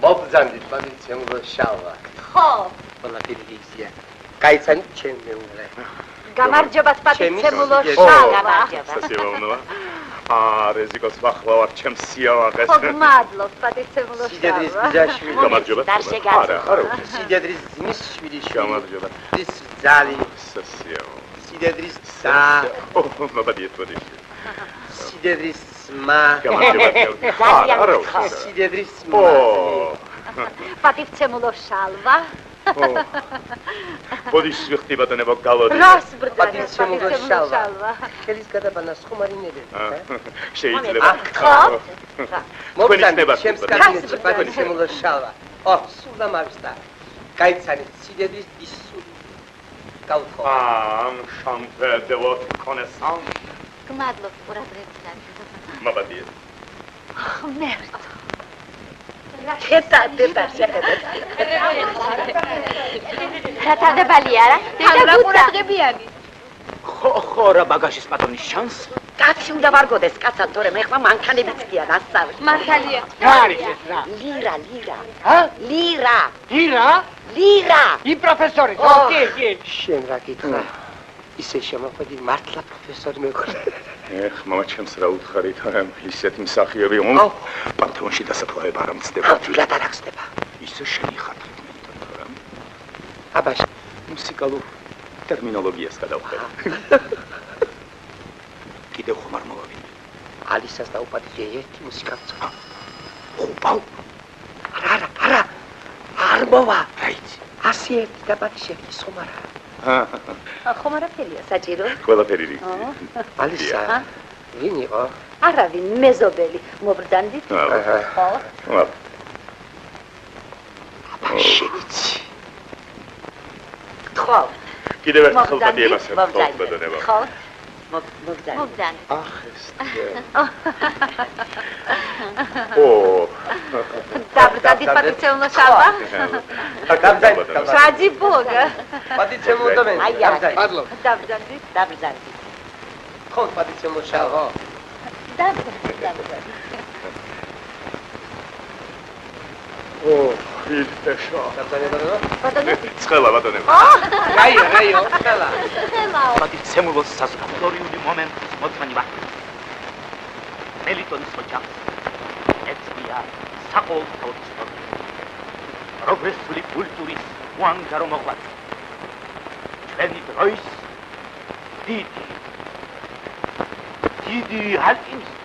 მობძანდით პატიცემულო შალვა. ხო. ყველა ტელევიზია. გაიცანით ჩემ მეუღლე. გამარჯობათ პატიცემულო შალვა. სასიამოვნოა. რეზიკოს ვახლავარ ჩემს სიავაღეს. ხო გმადლობ, პატიცემულო სიდედრის შალვა. ბიძაშვილი. გამარჯობა. სიდედრის ძმის შვილიშვილი. გამარჯობა. ის ძალი. სასიაო. სიდედრის და. მობადიეთ. სიდედრის მა. გამარჯობა. სიდედრის მა. პატიცემულო შალვა. ბოდიშ ვიხდი ბატონებო გალოდი. რას ბრდანე პატიცემულო შალვა. ხელის გადაბანას ხომ არ ინებენ? შეიძლება. ხო? მოგცანით ჩემს კაბინეტში პატიცემულო შალვა. სულ დამაგსდა. გაიცანით სიდედრის ისული. გაუთხოვ. შამპერდელოთ კონესან. გმადლობ ყურადღებისას. მობადიეთ. ღმერთო. ხეთა შეხედეთ. რა თავდებალია რა? დედა ყურადღებიანი. ხო რა ბაგაჟის პატრონის შანს? კაცი უნდა ვარგოდეს კაცად, თორე მე ხმა მანქანებიც გია დასწავლი. მართალია. რა არის ეს რა? ლირა. ჰა? ლირა. ლირა? ი პროფესორი, კი. შენ რა გითხრა? ისე შემოხვედი მართლა პროფესორი მექორე. ეხ, მამა ჩემს რა უთხარით, ისეთი მსახიობი პანთეონში დასაფლავება არ მცდება. ვილად არ ახსნება. ისე შეიხატეთ მე თორემ. აბაში, მუსიკალურ ტერმინოლოგიას გადავხედე. კიდევ ხომ არ მოვავიდე. ალისას დაუპატიე ერთი მუსიკალს. ხუბავ. არა. არ მოვა. რაიცი. 101 დაპატიშები ხომ არა. ხომ არაფერია საჭირო? ყველაფერი რიგ. ალისა. ვინ იყო? არავინ, მეზობელი. მობრძანდით? ხო. აბაშიც. ხო. კიდევ ერთ ხალხად იმასებ ხალხბედონება. ხო. მობრძანდი. ახ ეს. დაბრძანდით პატიცემულო შალვა? დაბრძანდით. რაძი ბოგა. პატიცემულო და მე. დაბრძანდით. დაბრძანდი. ხო, პატიცემულო შალვა. დაბრძანდით. ილტეშა. დაბრძანება რა? ბატონო. ცხელა ბატონებო. რაიო, ცხელა. პატიცემულოს საზღვრული მომენტის მოწმენი ვარ. მელიტონის ოჯახს ეცნია საყოველთაო ცნობილი. პროგრესული კულტურის უანგარო მოღვაწე. ჩვენი დროის დიდი ალპინისტი.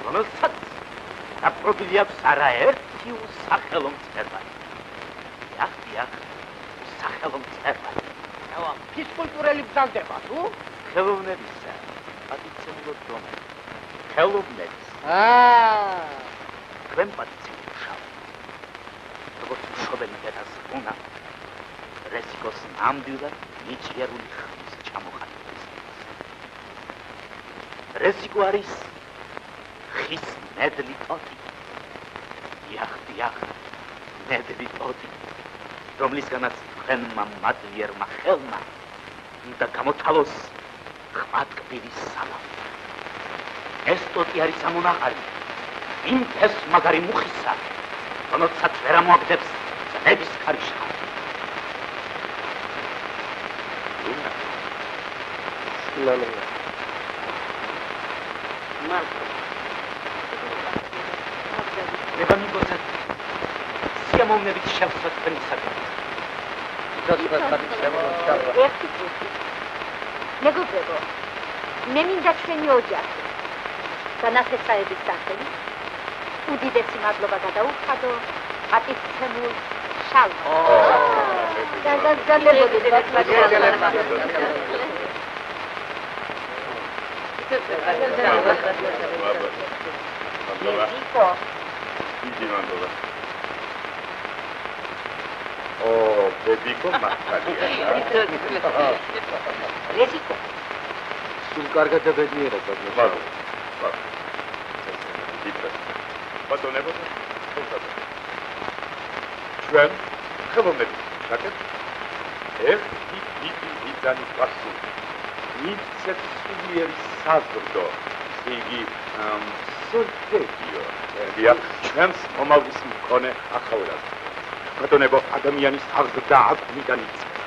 რომელსაც დაპყრობილი აქვს არაერთი უსახელო მწერალი. დიახ, უსახელო მწერალი. ფიზკულტურელი ბრძანდება, თუ? ხელოვნებისა, პატიცემულო დომენი. ხელოვნების. თქვენ პატიცემულო შალვა. როგორც მშობელი დედას უნდა რეზიკოს ნამდვილად ნიჭიერული ხმის ჩამოყალიბების. რეზიკო არის ხის მედლი ტოტი. დიახ, მედლი ტოტი, რომლისგანაც თქვენმა მადლიერმა ხელმა უნდა გამოთვალოს ხვატკბილის სამავი. ეს ტოტი არის ამონაყარი იმ ფეს მაგარი მუხისა, რომელსაც ვერ ამოაგდებს წნების ქარიშხალი. მეგონიკოცა სიამოვნებით შევსვა თქვენი საკითხი. ერთი წუთი. მეგობრებო, მე მინდა ჩვენი ოჯახი განათესაების სახელი უდიდესი მადლობა გადაუხადო პატიცემულ შალვას. გაგზავნებოდეთ Leziko. Idi mandola. Leziko მართალია. Leziko. სულ კარგად და ბედნიერად ბატონო. ბატონებო. ჩვენ ხელოვნებით შაკეთ. ერთი დიდი მიზანის პასუხი. მიცეთ სულიერი საზრდო. იგი სულტეკიო. დიახ, ჩვენს მომავლის მქონე ახალგაზრდა. ბატონებო, ადამიანის აღზრდა აკვიდან იწყება.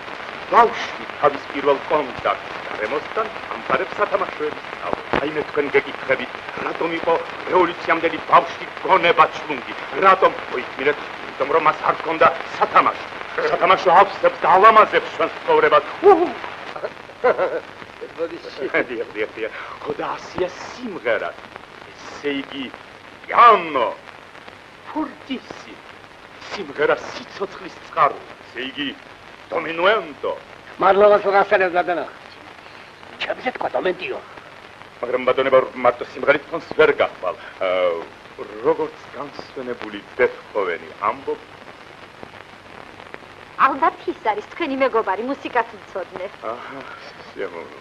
ბავშვი თავის პირველ კონტაქტს გარემოსთან ამყარებს სათამაშოების სწავლას. აი მე თქვენ გეკითხებით, რატომ იყო რევოლუციამდელი ბავშვი გონება ჩლუნგი? რატომ? მოიწმინეთ, იმიტომ რომ მას არ ჰქონდა სათამაშო. სათამაშო ავსებს და ალამაზებს ჩვენს ცხოვრებას. დიახ. ხო და ასია სიმღერა. ესე იგი, პიანო, ფურტისი. სიმღერა სიცოცხლის წყარო. ესე იგი, დომინუენდო. მადლობა სულხანსენებს გადანახეთ. ჩემზე თქვა დომენტიო. მაგრამ ბატონებო, მარტო სიმღერით თონს ვერ გახვალ. როგორც განსვენებული ბეთჰოვენი ამბობ. ალბათ ის არის თქვენი მეგობარი, მუსიკას იცოდნე. აჰა, სიამოვნო.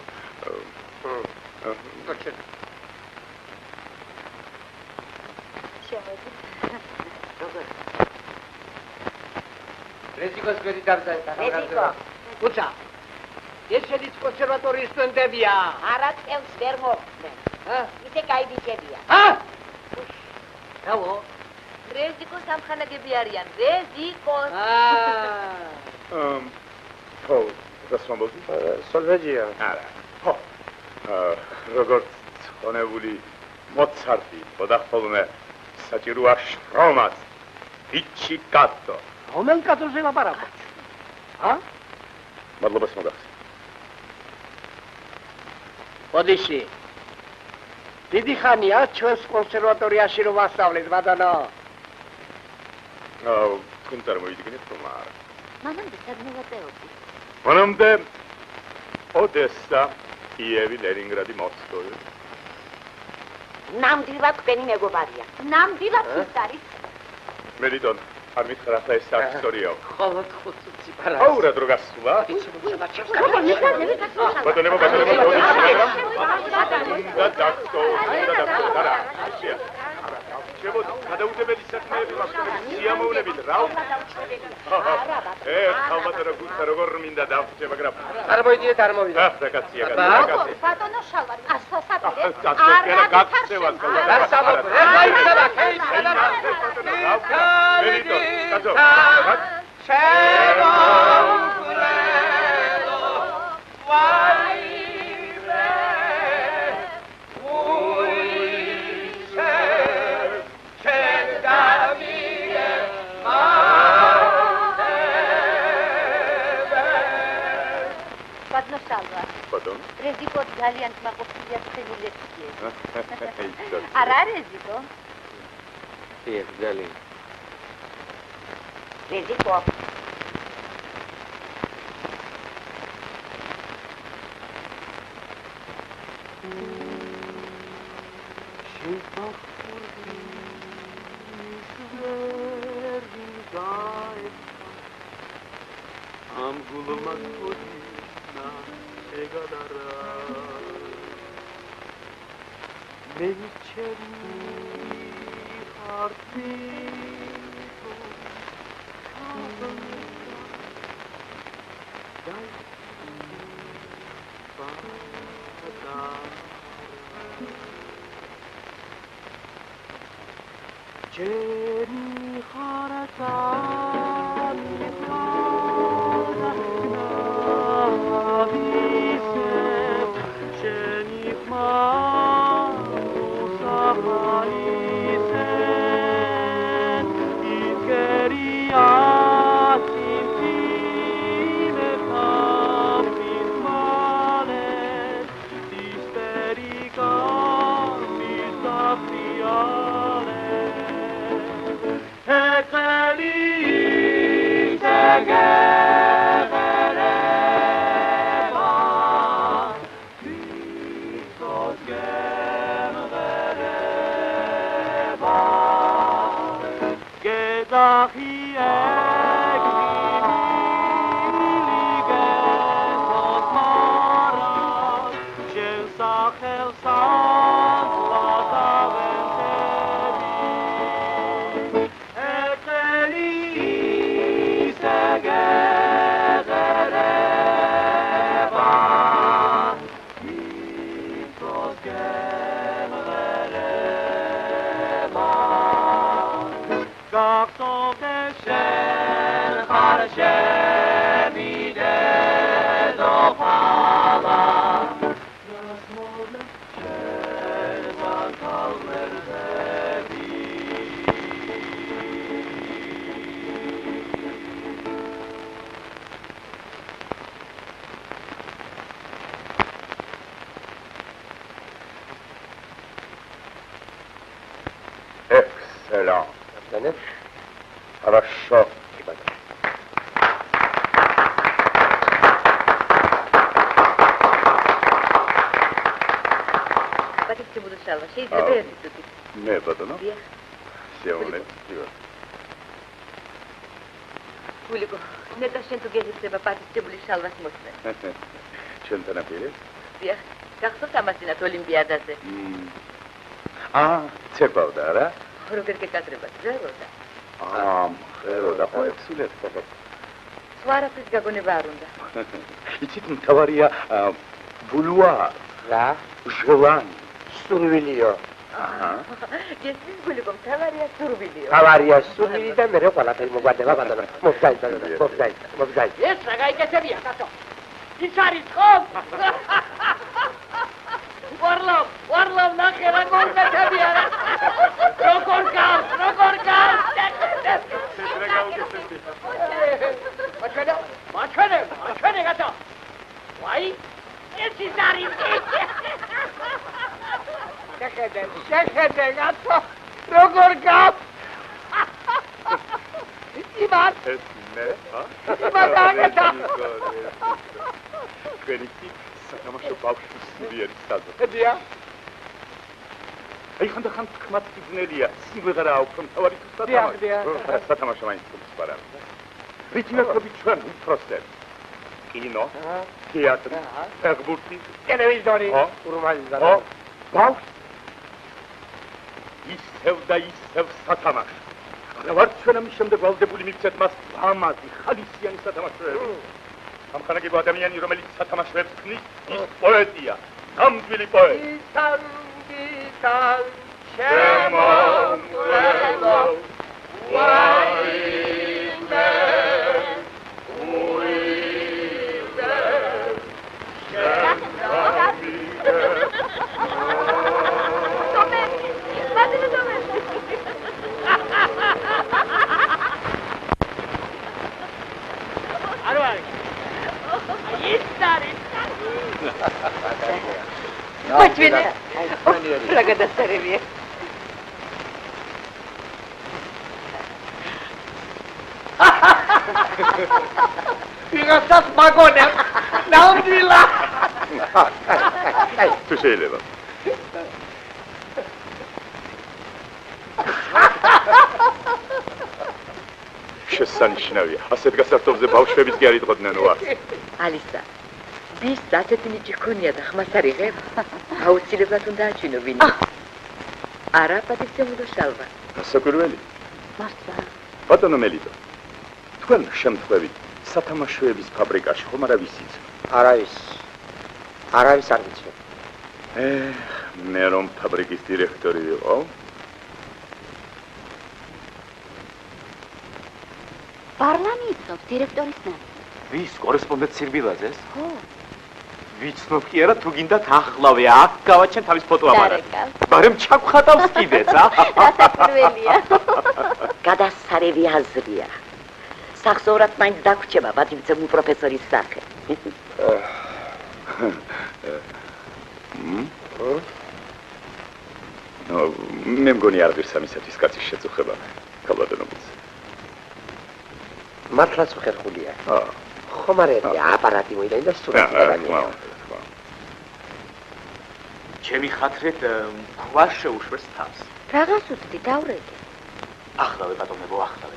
რეზიკოს გვერდი დავზარდა. რეზიკო. უცა. ეს შედის კონსერვატორიის სტუდენტებია. არა წელს ვერ მოხდნენ. ისე კაი ბიჭებია. რავო? რეზიკოს ამხანაგები არიან, რეზიკოს. ხო, გასვამბობდი? სოლვეჯია. არა. ხო. როგორც ცხონებული მოცარტი, ხოდა ხოლმე საჭიროა შრომაც, პიჩიკატო. რომელ კაცოზე ლაპარაკობ? მადლობას მოგახსენე. ოდიში. დიდი ხანია ჩვენს კონსერვატორიაში რომ ასწავლეთ, ბატონო. თქვენ წარმოიდგინეთ რომ არა. მანამდე სად მოვაწეოდი? მანამდე ოდესა, კიევი, ლენინგრადი, მოსკოვი. ნამდვილად თქვენი მეგობარია. ნამდვილად ის არის. მერიდონ, არ მითხრა ხა ეს ისტორიაო. ხოლოდ ხუთი პარა. აუ რა დრო გასულა? ბატონებო, და დაქტო, და შევო გადაუდებელი საქმეები მაქვს სიამოვნებით რა. ხალბატონო გუთა როგორ მინდა დავჭე, მაგრამ არ მოიდიეთ, არ მოვიდა. რა კაცია, კაცი. ბატონო შალვარ, ასოსაპირე. არა, გაქცევა ხოლმე. არ სამობ, ეხლა იქნება, მერიდონ, კაცო. ბატონო, რეზიკო ძალიან მაყოფილია თქვენი ლექციები. არა რეზიკო? დიახ, ძალიან. რეზიკო. ამ გულმან გოლინა ეგადარა მე ჩემი ხარტი Jenny Haratan ხელა. Хорошо. პატიცემულო შალვა, შეიძლება ერთი წუთი? მე ბატონო. დიახ. შეუნეთ. გულიკო, ნეტა შენ თუ გეღწება პატიცემული შალვას მოსწრე. ჩვენთან აპირე? დიახ, გახსოვთ ამასინათ ოლიმპიადაზე. ცებავდა რა? როგორ გეკადრება, ძველოდა. ხელოდა ხო ეცილეთ ხო? სვარაფრის გაგონება არ უნდა. იცით მთავარია ბულუა რა? ჟოლანი. სურვილიო. გესმის გულიკო, მთავარია სურვილიო. თავარია სურვილი და მე ყველაფერი მოგვარდება ბატონო. მოგზაი. ეს რა გაიგეთებია, კაცო? ის არის ხო? ვარლავ ნახე რა გონგეთებია რა. როგორ გავს? მაჩვენე კაცო. ვაი, ეს ის არის. შეხედე კაცო. როგორ გავს? იბარ. ეს მე, იბარ. ჩვენი სათამაშო ბავშვის სულიერი სტაზო. დია. აი ხანდახან თქმაც ძნელია. სიმღერაა უფრო მთავარი თუ სათამაშო. დია. სათამაშო მაინც უცბარა. რითმეტყვი ჩვენ უпроსტები. კინო, თეატრი, ფეხბურთი, ტელევიზორი, ურმალიზარი. ბავშვი ისევ და ისევ სათამაშო. რა ვარ ჩვენ ამის შემდეგ ვალდებული მივცეთ მას ამაზი ხალისიანი სათამაშოები. ამხანაგები ადამიანი რომელიც სათამაშოებს ქმნის ის პოეტია, ნამდვილი პოეტი. ისანდიდან შემომვლელო ვაიმე უიმე Почвене. Благодарствие. ვიღაცას მაგონებს ნამდვილა. თუ შეიძლება. შესანიშნავია. ასეთ გასართობზე ბავშვებიც კი არ იტყოდნენ ვარ. ალისა. ვის ასეთი ნიჭი ქონია და ხმას არ იღებ? აუცილებლად უნდა აჩინო ვინმე. არა პატიცემულო შალვა. გასაკვირველი. მართლა. ბატონო მელიტო. თქვენ შემთხვევით სათამაშოების ფაბრიკაში ხომ არავის იცნო? არავის არ ვიცი. მე რომ ფაბრიკის დირექტორი ვიყო, პარლამენტი იცნობს დირექტორის ნამს. ვის კორესპონდენტ სირბილაძეს? ხო. ვიცნობ კი არა თუ გინდათ ახლავე აქ გავაჩენ თავის ფოტოაპარატი. მაგრამ ჩაგხატავს კიდეც, გასაკვირველია. გადასარევი აზრია. სახსოვრად მაინც დაგვრჩება ბატონი პროფესორის სახე. მე მგონი არ ღირს ამისათვის კაცის შეწუხება. ქალბატონობიც. მართლაც ხერხულია. ხომ არ არის აპარატი მოიდა და სურათი გადაგია. ჩემი ხათრით ქვა შეუშვეს თავს. რაღაც უცდი დავრეკე. ახლავე ბატონებო, ახლავე.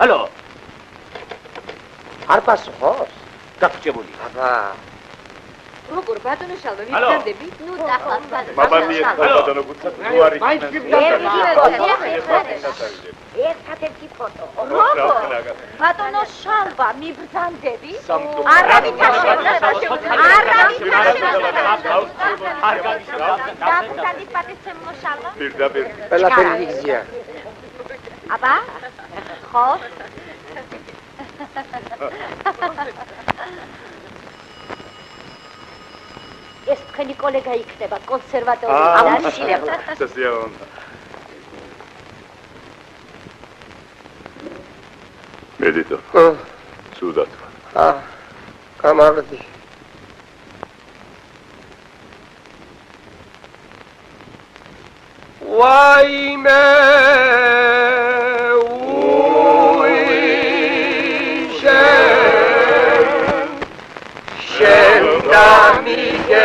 Алло. არ პასუხობს? გაგჭებული. აბა. როგორ ბატონო შალვა ვიგრძდები? ნუ დახლა ბატონო. მამამიეთ ბატონო გუცად უარი. ერთადერთი ფოტო. როგორ? ბატონო შალვა მიბრძანდები? არავით არ შევდივარ. დაბრძანდი პატიცემულო შალვა. პირდაპირ. ყველაფერი იგზია. აბა? ხო? ეს თქვენი კოლეგა იქნება კონსერვატორიაში. აუცილებლად. სასიამოვნო. მედიტო. ცუდად. გამარდი. ვაიმე შენ დამიგე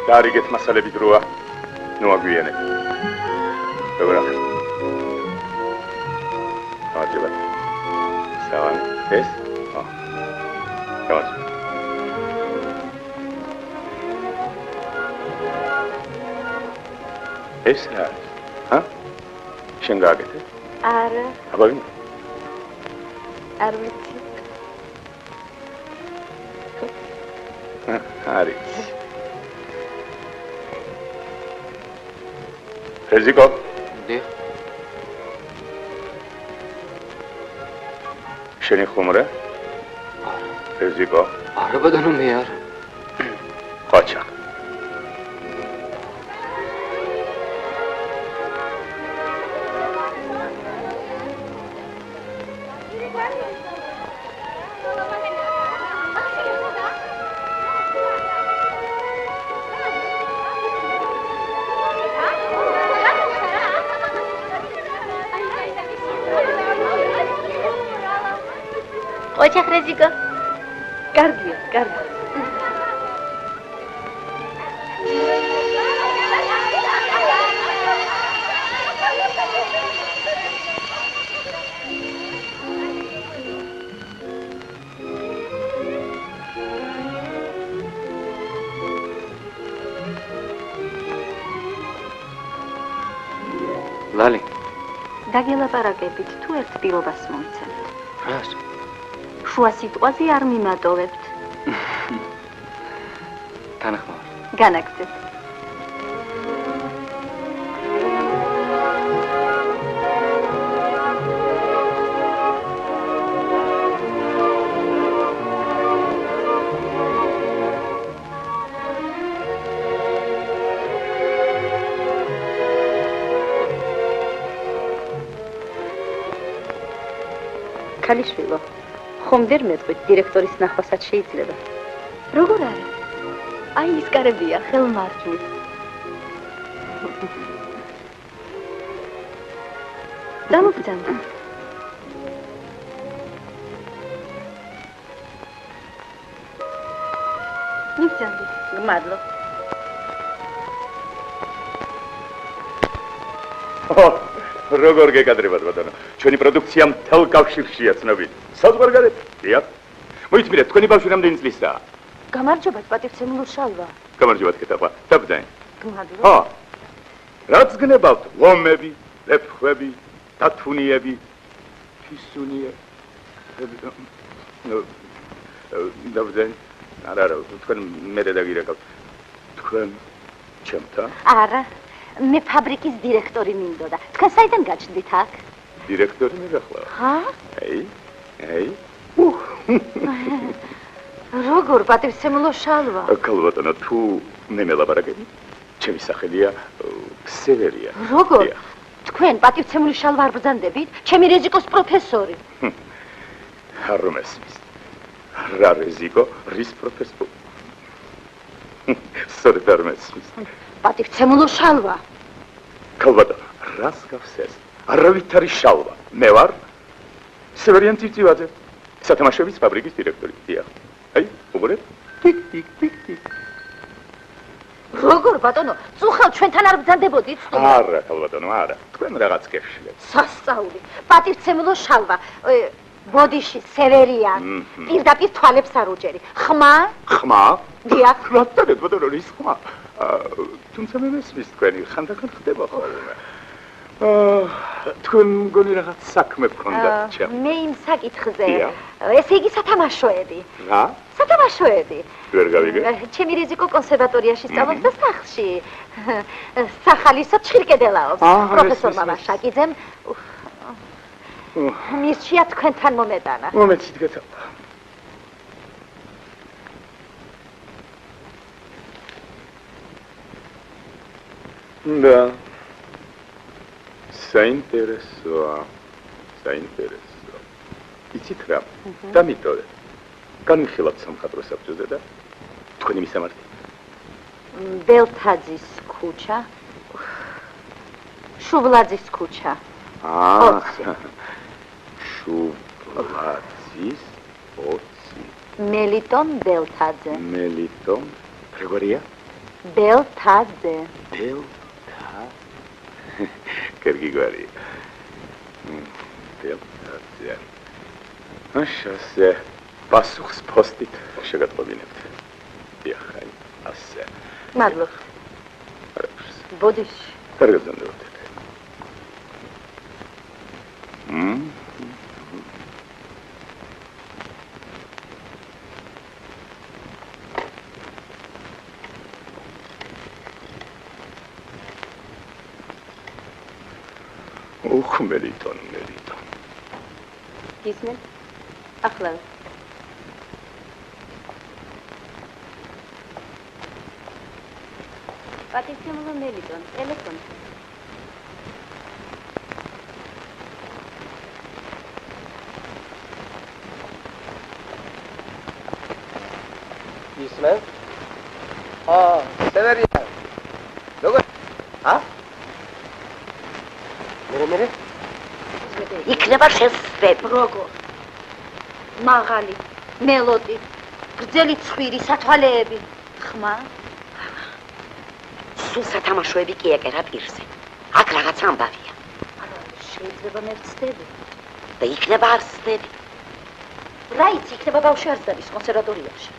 დარიგეთ მასალები დროა. ნუ აგვიანებ. dobra. აჯება. სავან ეს? დავაწყო. ეს რა? შენ გააკეთე? არა. აბა არ ვიცი. არის. რეზიკო? დე. შენი ხუმრა? რეზიკო? არა ბატონო მე არ. ხოჩა. ოჩახ რეზიკო. კარგია, კარგი. ლალი. დაგელაპარაკებით თუ ერთ პირობას მომცემთ. რას? შუა სიტყვაზე არ მიმატოვებთ. თანახმოვარ. განაგრძეთ. ქალიშვილო, ხომ ვერ მეტყვით დირექტორის ნახვასაც შეიძლება? როგორ არა? აი ის კარებია, ხელმარჯვნით. დამოგძანდ. მიგძანდი. მადლობ. როგორ გეკადრებათ ბატონო? ჩვენი პროდუქცია მთელ კავშირშია ცნობილი. საზღვარგარეთ? დიახ. მოიწმიდეთ, თქვენი ბავშვი რამდენი წლისაა? გამარჯობათ, პატივცემულო შალვა. გამარჯობათ, კეთება. დაბრძენ. მადლობ. რაც გნებავთ? ლომები, ლეფხვები, დათუნიები, ფისუნიები. დაბრძენ. არა, თქვენ მერე დაგირეკავთ. თქვენ ჩემთან? არა. მე ფაბრიკის დირექტორი მინდოდა. თქვენ საიდან გაჩნდით აქ? დირექტორი მიგახლა? ხა? აი. როგორ პატივცემულო შალვა? ქალბატონო, თუ მე მელაპარაკები, ჩემი სახელია ქსევერია. როგორ? თქვენ პატივცემული შალვა არ ბრძანდებით? ჩემი რეზიკოს პროფესორი. არ რომ ესმის. რა რეზიკო, რის პროფესორი? სწორედ არ მესმის. პატივცემულო შალვა. ქალბატონო, რას გავს ეს? არავით არის შალვა. მე ვარ სევერიან ცივცივაძე, სათამაშოების ფაბრიკის დირექტორი. დიახ. აი, უყურეთ. როგორ ბატონო, წუხელ ჩვენთან არ ბრძანდებოდით? არა, ქალბატონო, არა. თქვენ რაღაც გეშლეთ. სასწაული, პატივცემულო შალვა, ბოდიში სევერია, პირდაპირ თვალებს არ უჯერი. ხმა? ხმა? დიახ. რატომ ბატონო ის ხმა? თუმცა მე მესმის თქვენი ხანდახან ხდება ხოლმე. თქვენ მგონი რაღაც საქმე გქონდათ ჩემ. მე იმ საკითხზე. ესე იგი სათამაშოები. რა? სათამაშოები. ვერ გავიგე. ჩემი რიზიკო კონსერვატორიაში სწავლობს და სახლში. სახალისო ჩხირკედელაობს. პროფესორ მამაშაკიძემ მისჩია თქვენთან მომეტანა. მომეცით გეცალდა. და საინტერესოა. იცით რა? დამიტოვე. განვიხილავთ სამხატვრო საბჭოზე და თქვენი მისამართი. ბელთაძის ქუჩა. შუბლაძის ქუჩა. შუბლაძის 20. მელიტონ ბელთაძე. მელიტონ გრიგორია? ბელთაძე. გრიგორია. ბელთაძე. ასე პასუხს პოსტით შეგატყობინებთ. დიახ, ასე. მადლობა. ბოდიში. კარგად ზამდებოდეთ. მელიტონ. ისმენ? ახლა. პატივცემულო მელიტონ, ტელეფონი. ისმენ? სევერია. როგორ? მე? იქნება შესწრებ. როგორ? მაღალი, მელოდი, გრძელი ცხვირი, სათვალეები. ხმა? სულ სათამაშოები კი ეკერა პირზე. აქ რაღაც ამბავია. შეიძლება მე ვცდები. და იქნება არ ვცდები. რა იცი, იქნება ბავშვი არ ზდების კონსერვატორიაში.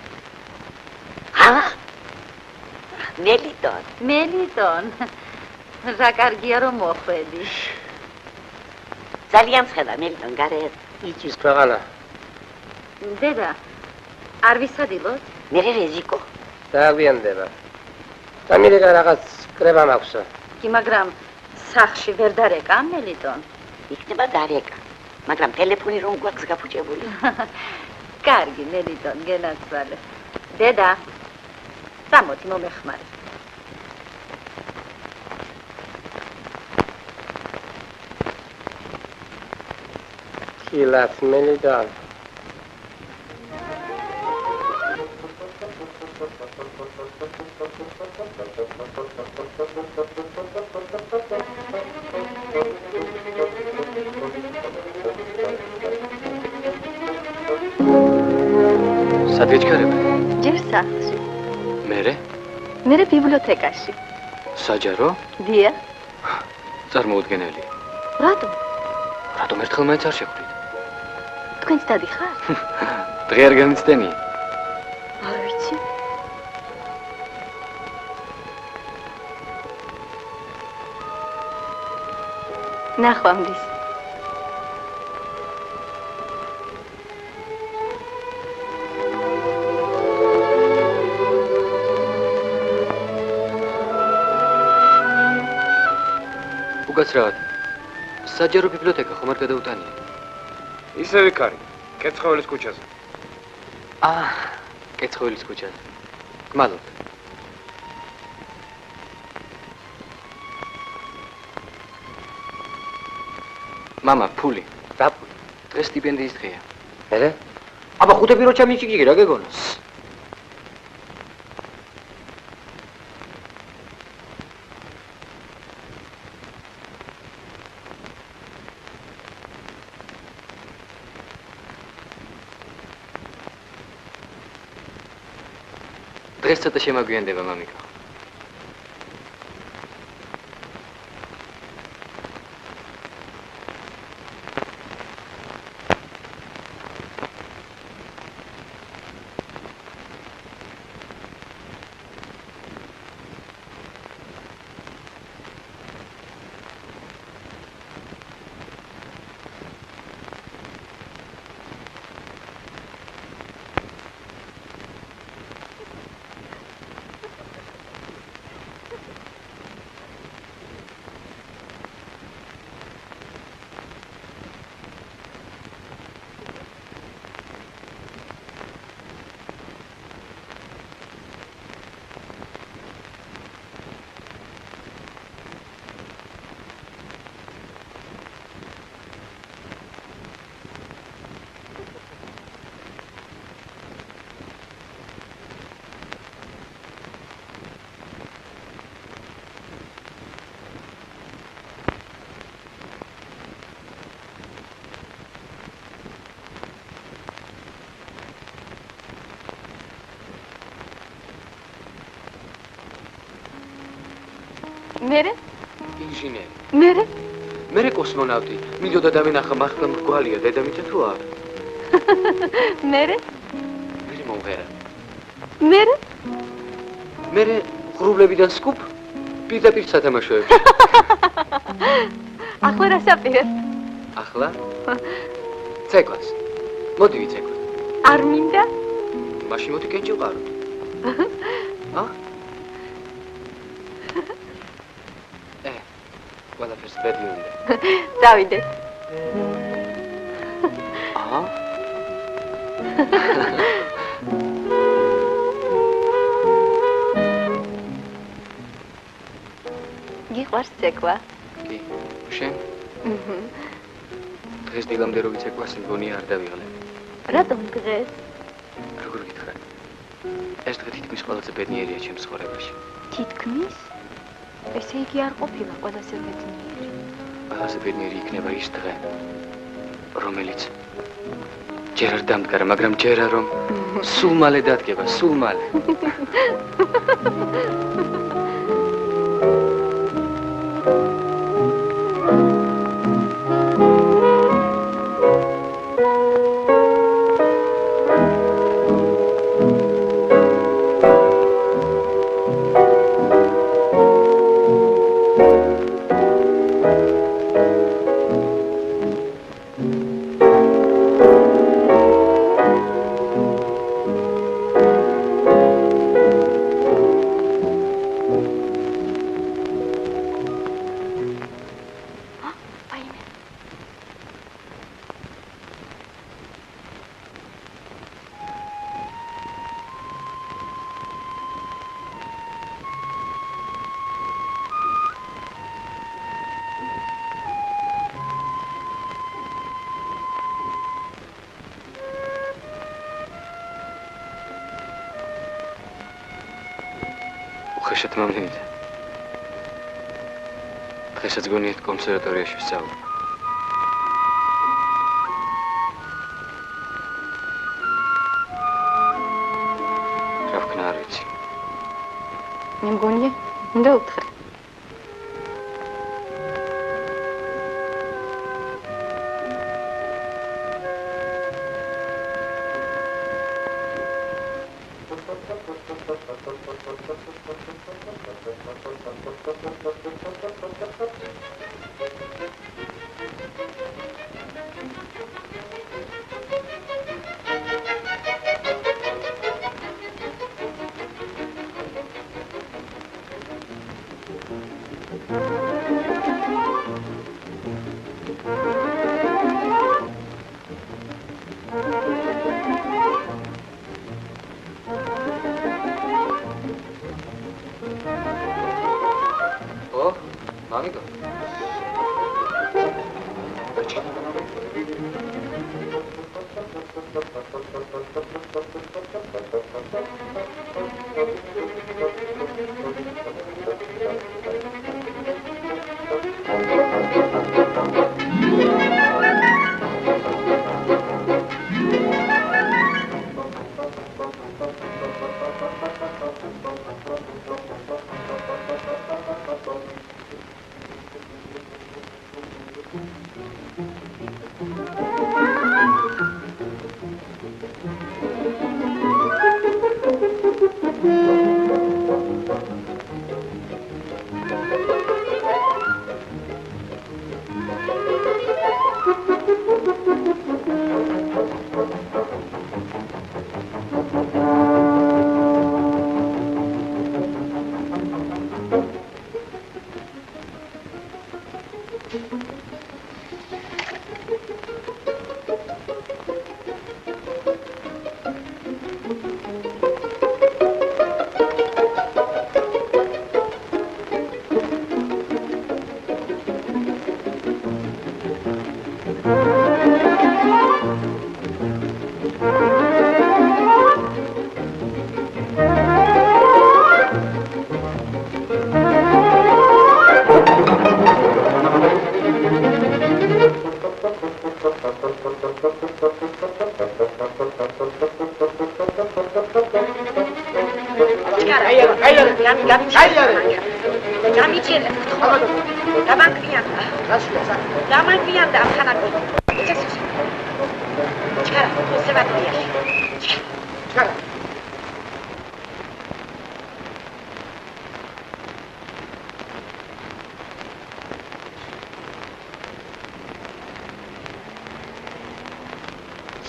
მელიტონ. რა კარგია რომ მოხვედი. ძალიან ცხელა მელიტონ გარეთ. იცის ქვეყანა. დედა, არ ვისადილოთ? მე რეზიკო. დააგვიანდება. და მირეკა რაღაც კრება მაქვსო. კი, მაგრამ სახლში ვერ დარეკა მელიტონ. იქნება დარეკა. მაგრამ ტელეფონი რომ გვაქვს გაფუჭებული. კარგი მელიტონ, გენაცვალე. დედა, წამოდი მომეხმარე. კილათ მელიტონ. სად გეჩქარებ? ჯერ სახლში. მერე ბიბლიოთეკაში. საჯარო? დიახ. წარმოუდგენელი. რატომ ერთხელ მაინც არ შეხვდით? თქვენც დადი ხარ? დღე არ გამიცდენია? არ ვიცი. ნახვამდის. უკაცრავად. საჯარო ბიბლიოთეკა ხომ არ გადაუტანია? ისევ იქ არის, კეცხოველის ქუჩაზე. კეცხოველის ქუჩაზე. გმადლობთ. მამა, ფული. რა ფული? დღეს სტიპენდიის დღეა. მერე? აბა ხუთები რო ჩამიჭიგიგე რა გეგონა? დღეს ცოტა შემაგვიანდება, მამიკო. მერე? ინჟინერი. მერე? მერე კოსმონავტი. მინდოდა დამენახა მართლა მრგვალია დედამიწა თუ არა? მერე? მერე მომღერა. მერე? მერე ღრუბლებიდან სკუპ პირდაპირ სათამაშოებში. ახლა რა საპირებ? ახლა? ცეკვას. მოდი ვიცეკვათ. არ მინდა? მაშინ მოდი კენჭი ვყაროთ. ყველაფერს ბედი უნდა. დავიდე. გიყვარს ცეკვა? კი. შენ? დღეს დილამდე რო ვიცეკვას მგონია არ დავიღლე. რატომ დღეს? როგორ გითხრა? ეს დღე თითქმის ყველაზე ბედნიერია ჩემს ცხოვრებაში. თითქმის? ესე იგი არ ყოფილა ყველაზე ბედნიერი. ყველაზე ბედნიერი იქნება ის დღე, რომელიც ჯერ არ დამდგარა, მაგრამ ჯერა რომ სულ მალე დადგება, სულ მალე. ხეშეთ მომდენითა. დღესაც გონიათ კონსერვატორიაში ვსწავლობ. რა ვქნა არ ვიცი. მე მგონია, უნდა უთხრე.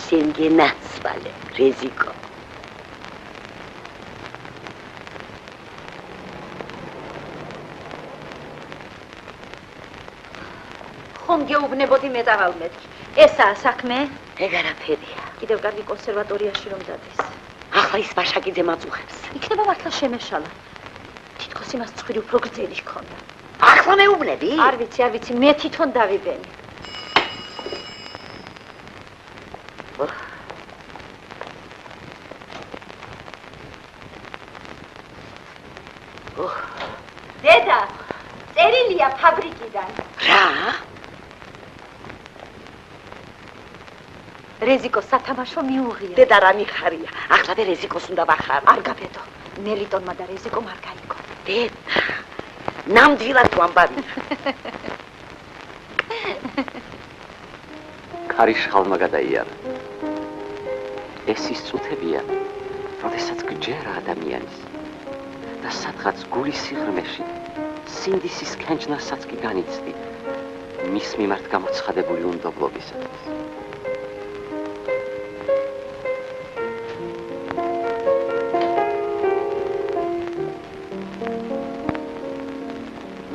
Сенгенацвале, Резико. ხომ გეუბნებოდი მეტავალ მეთქი. ესაა საქმე? ეგ არაფერია. კიდევ კარგი კონსერვატორიაში რომ დადეს. ახლა ის ვაშაკიძე მაწუხებს. იქნება მართლა შემეშალა. თითქოს იმას ცხვირი უფრო გრძელი ჰქონდა. ახლა მეუბნები? არ ვიცი, მე თვითონ დავიბენი. დედა, წერილია ფაბრიკიდან. რა? რეზიკოს სათამაშო მიუღია. დედა რა მიხარია? ახლავე რეზიკოს უნდა ვახარო. არ გაბედო. მელიტონმა და რეზიკომ არ გაიგო. დედა, ნამდვილად ვამბავი. ქარიშხალმა გადაიარა. ეს ის წუთებია, როდესაც გჯერა ადამიანის და სადღაც გულის სიღრმეში სინდისის ქენჯნასაც კი განიცდი მის მიმართ გამოცხადებული უნდობლობისათვის.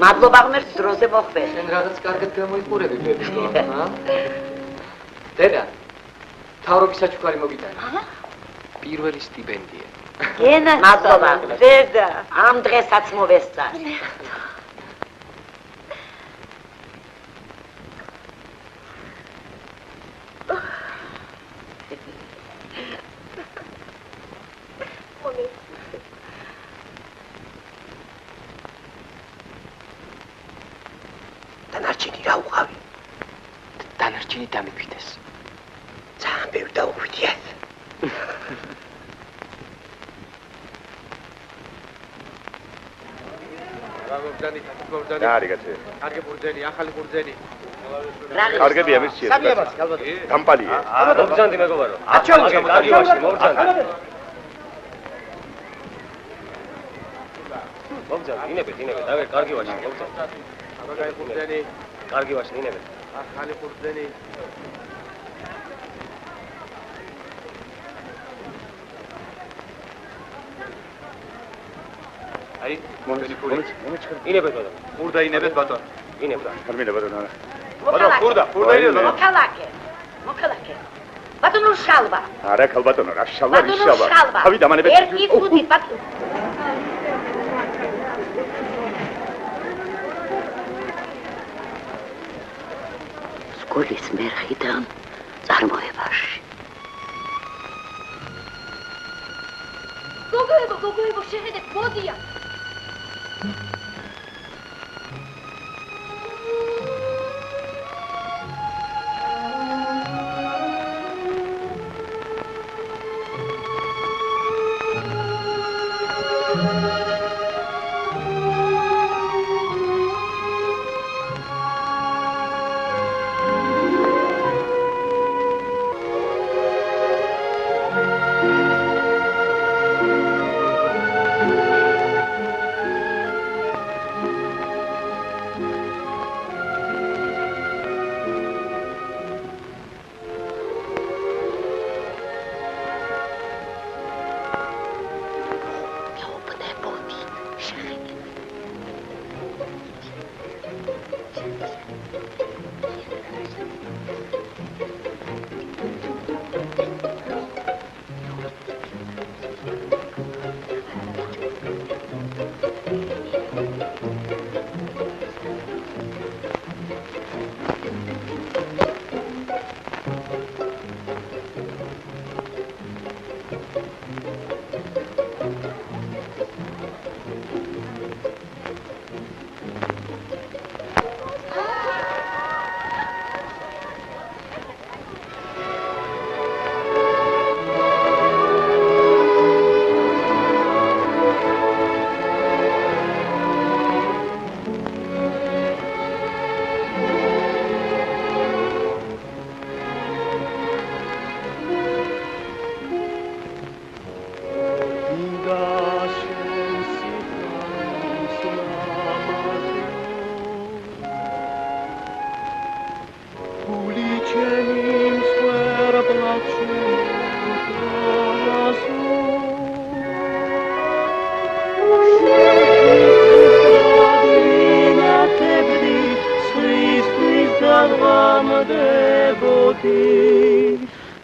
მადლობა ღმერთს დროზე მოხვდე. შენ რაღაც კარგად გამოიყურები ბებიკო, ა? დედა, თავრობის საჩუქარი მოგიტანა. პირველი სტიპენდია. გენა, მადლობა. დედა, ამ დღესაც მოვესწარ. დანარჩენი რა უყავი? დანარჩენი დამიგვიდეს. ძალიან ბევრი დაუღვიდიათ. და არიგაცე. კარგი ბურძენი, ახალი ბურძენი. კარგებია მის შეერთ. სამიაბაც, ალბათ. გამპალია. მოგზანდი მეგობარო. აჩვენე, კარგი ვაში, მოგზანდი. მოგზანდი, ინებეთ, დავე, კარგი ვაში, მოგზანდი. აბა ბურძენი, კარგი ვაში, ინებეთ. ახალი ბურძენი. აი, მომეჩქური. ინებეთ ბატონო. ხურდა ინებეთ ბატონო. ინებდა. თერმინე ბატონო. ბატონო, ხურდა ინებეთ. მოქალაქე. ბატონო შალვა. არა, ხალ ბატონო, რა შალვა, ის ბატონო შალვა. შალვა. თავი დამანებეთ. ერთი წუთი ბატონო. სკოლის მერხიდან წარმოებაში. გოგოებო, შეხედეთ, მოდია.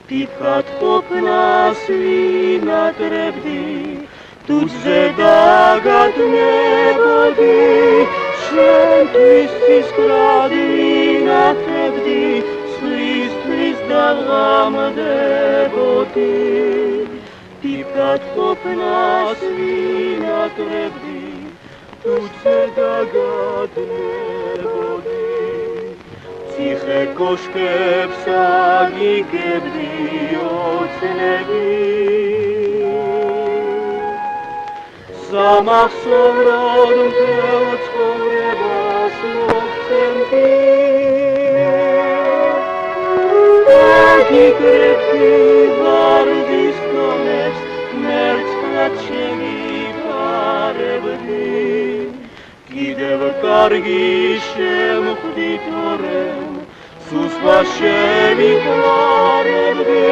Pipcat popnas vinatrevdi, tuze dagat nebodi, shentvis fiskrad vinatrevdi, svistvis dalgam debodi. Pipcat popnas vinatrevdi, tuze dagat nebodi. Tixhe koshkebs agigebdi otsnevi Zamachsorod mteotzkovrebas moktemti Agigrebdi vardis konebs mertzkrat shegivarebdi Gidev kargi shemkhdi torem Susva shevivarebdi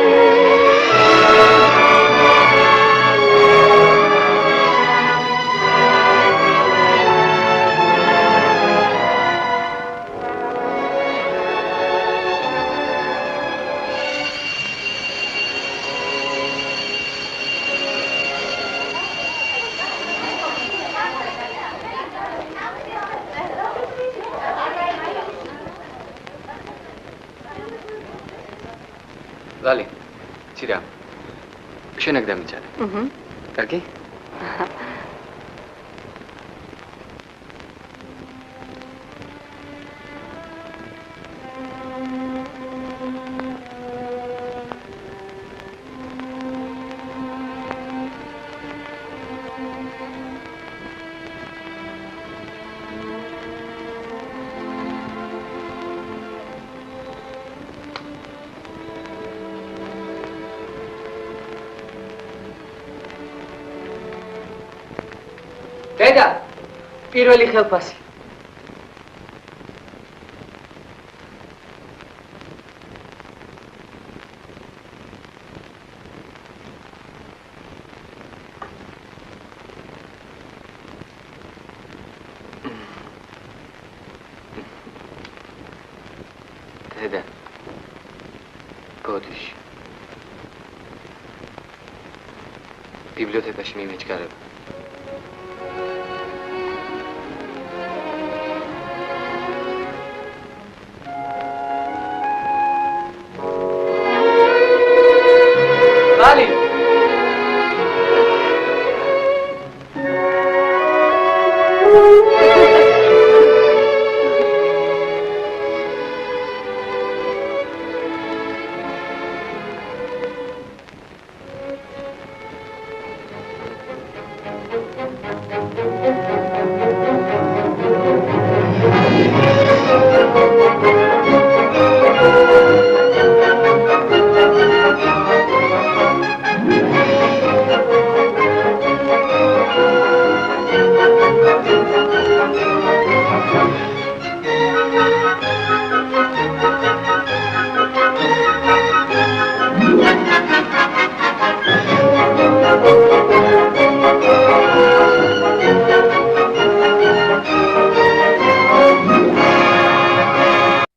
Lali, ცირა. შენაკ დამიწერე. კარგი? დედა, პირველი ხელფასი. დედა, გოდიში. ბიბლიოთეკაში მიმეჩქარებ. Lali!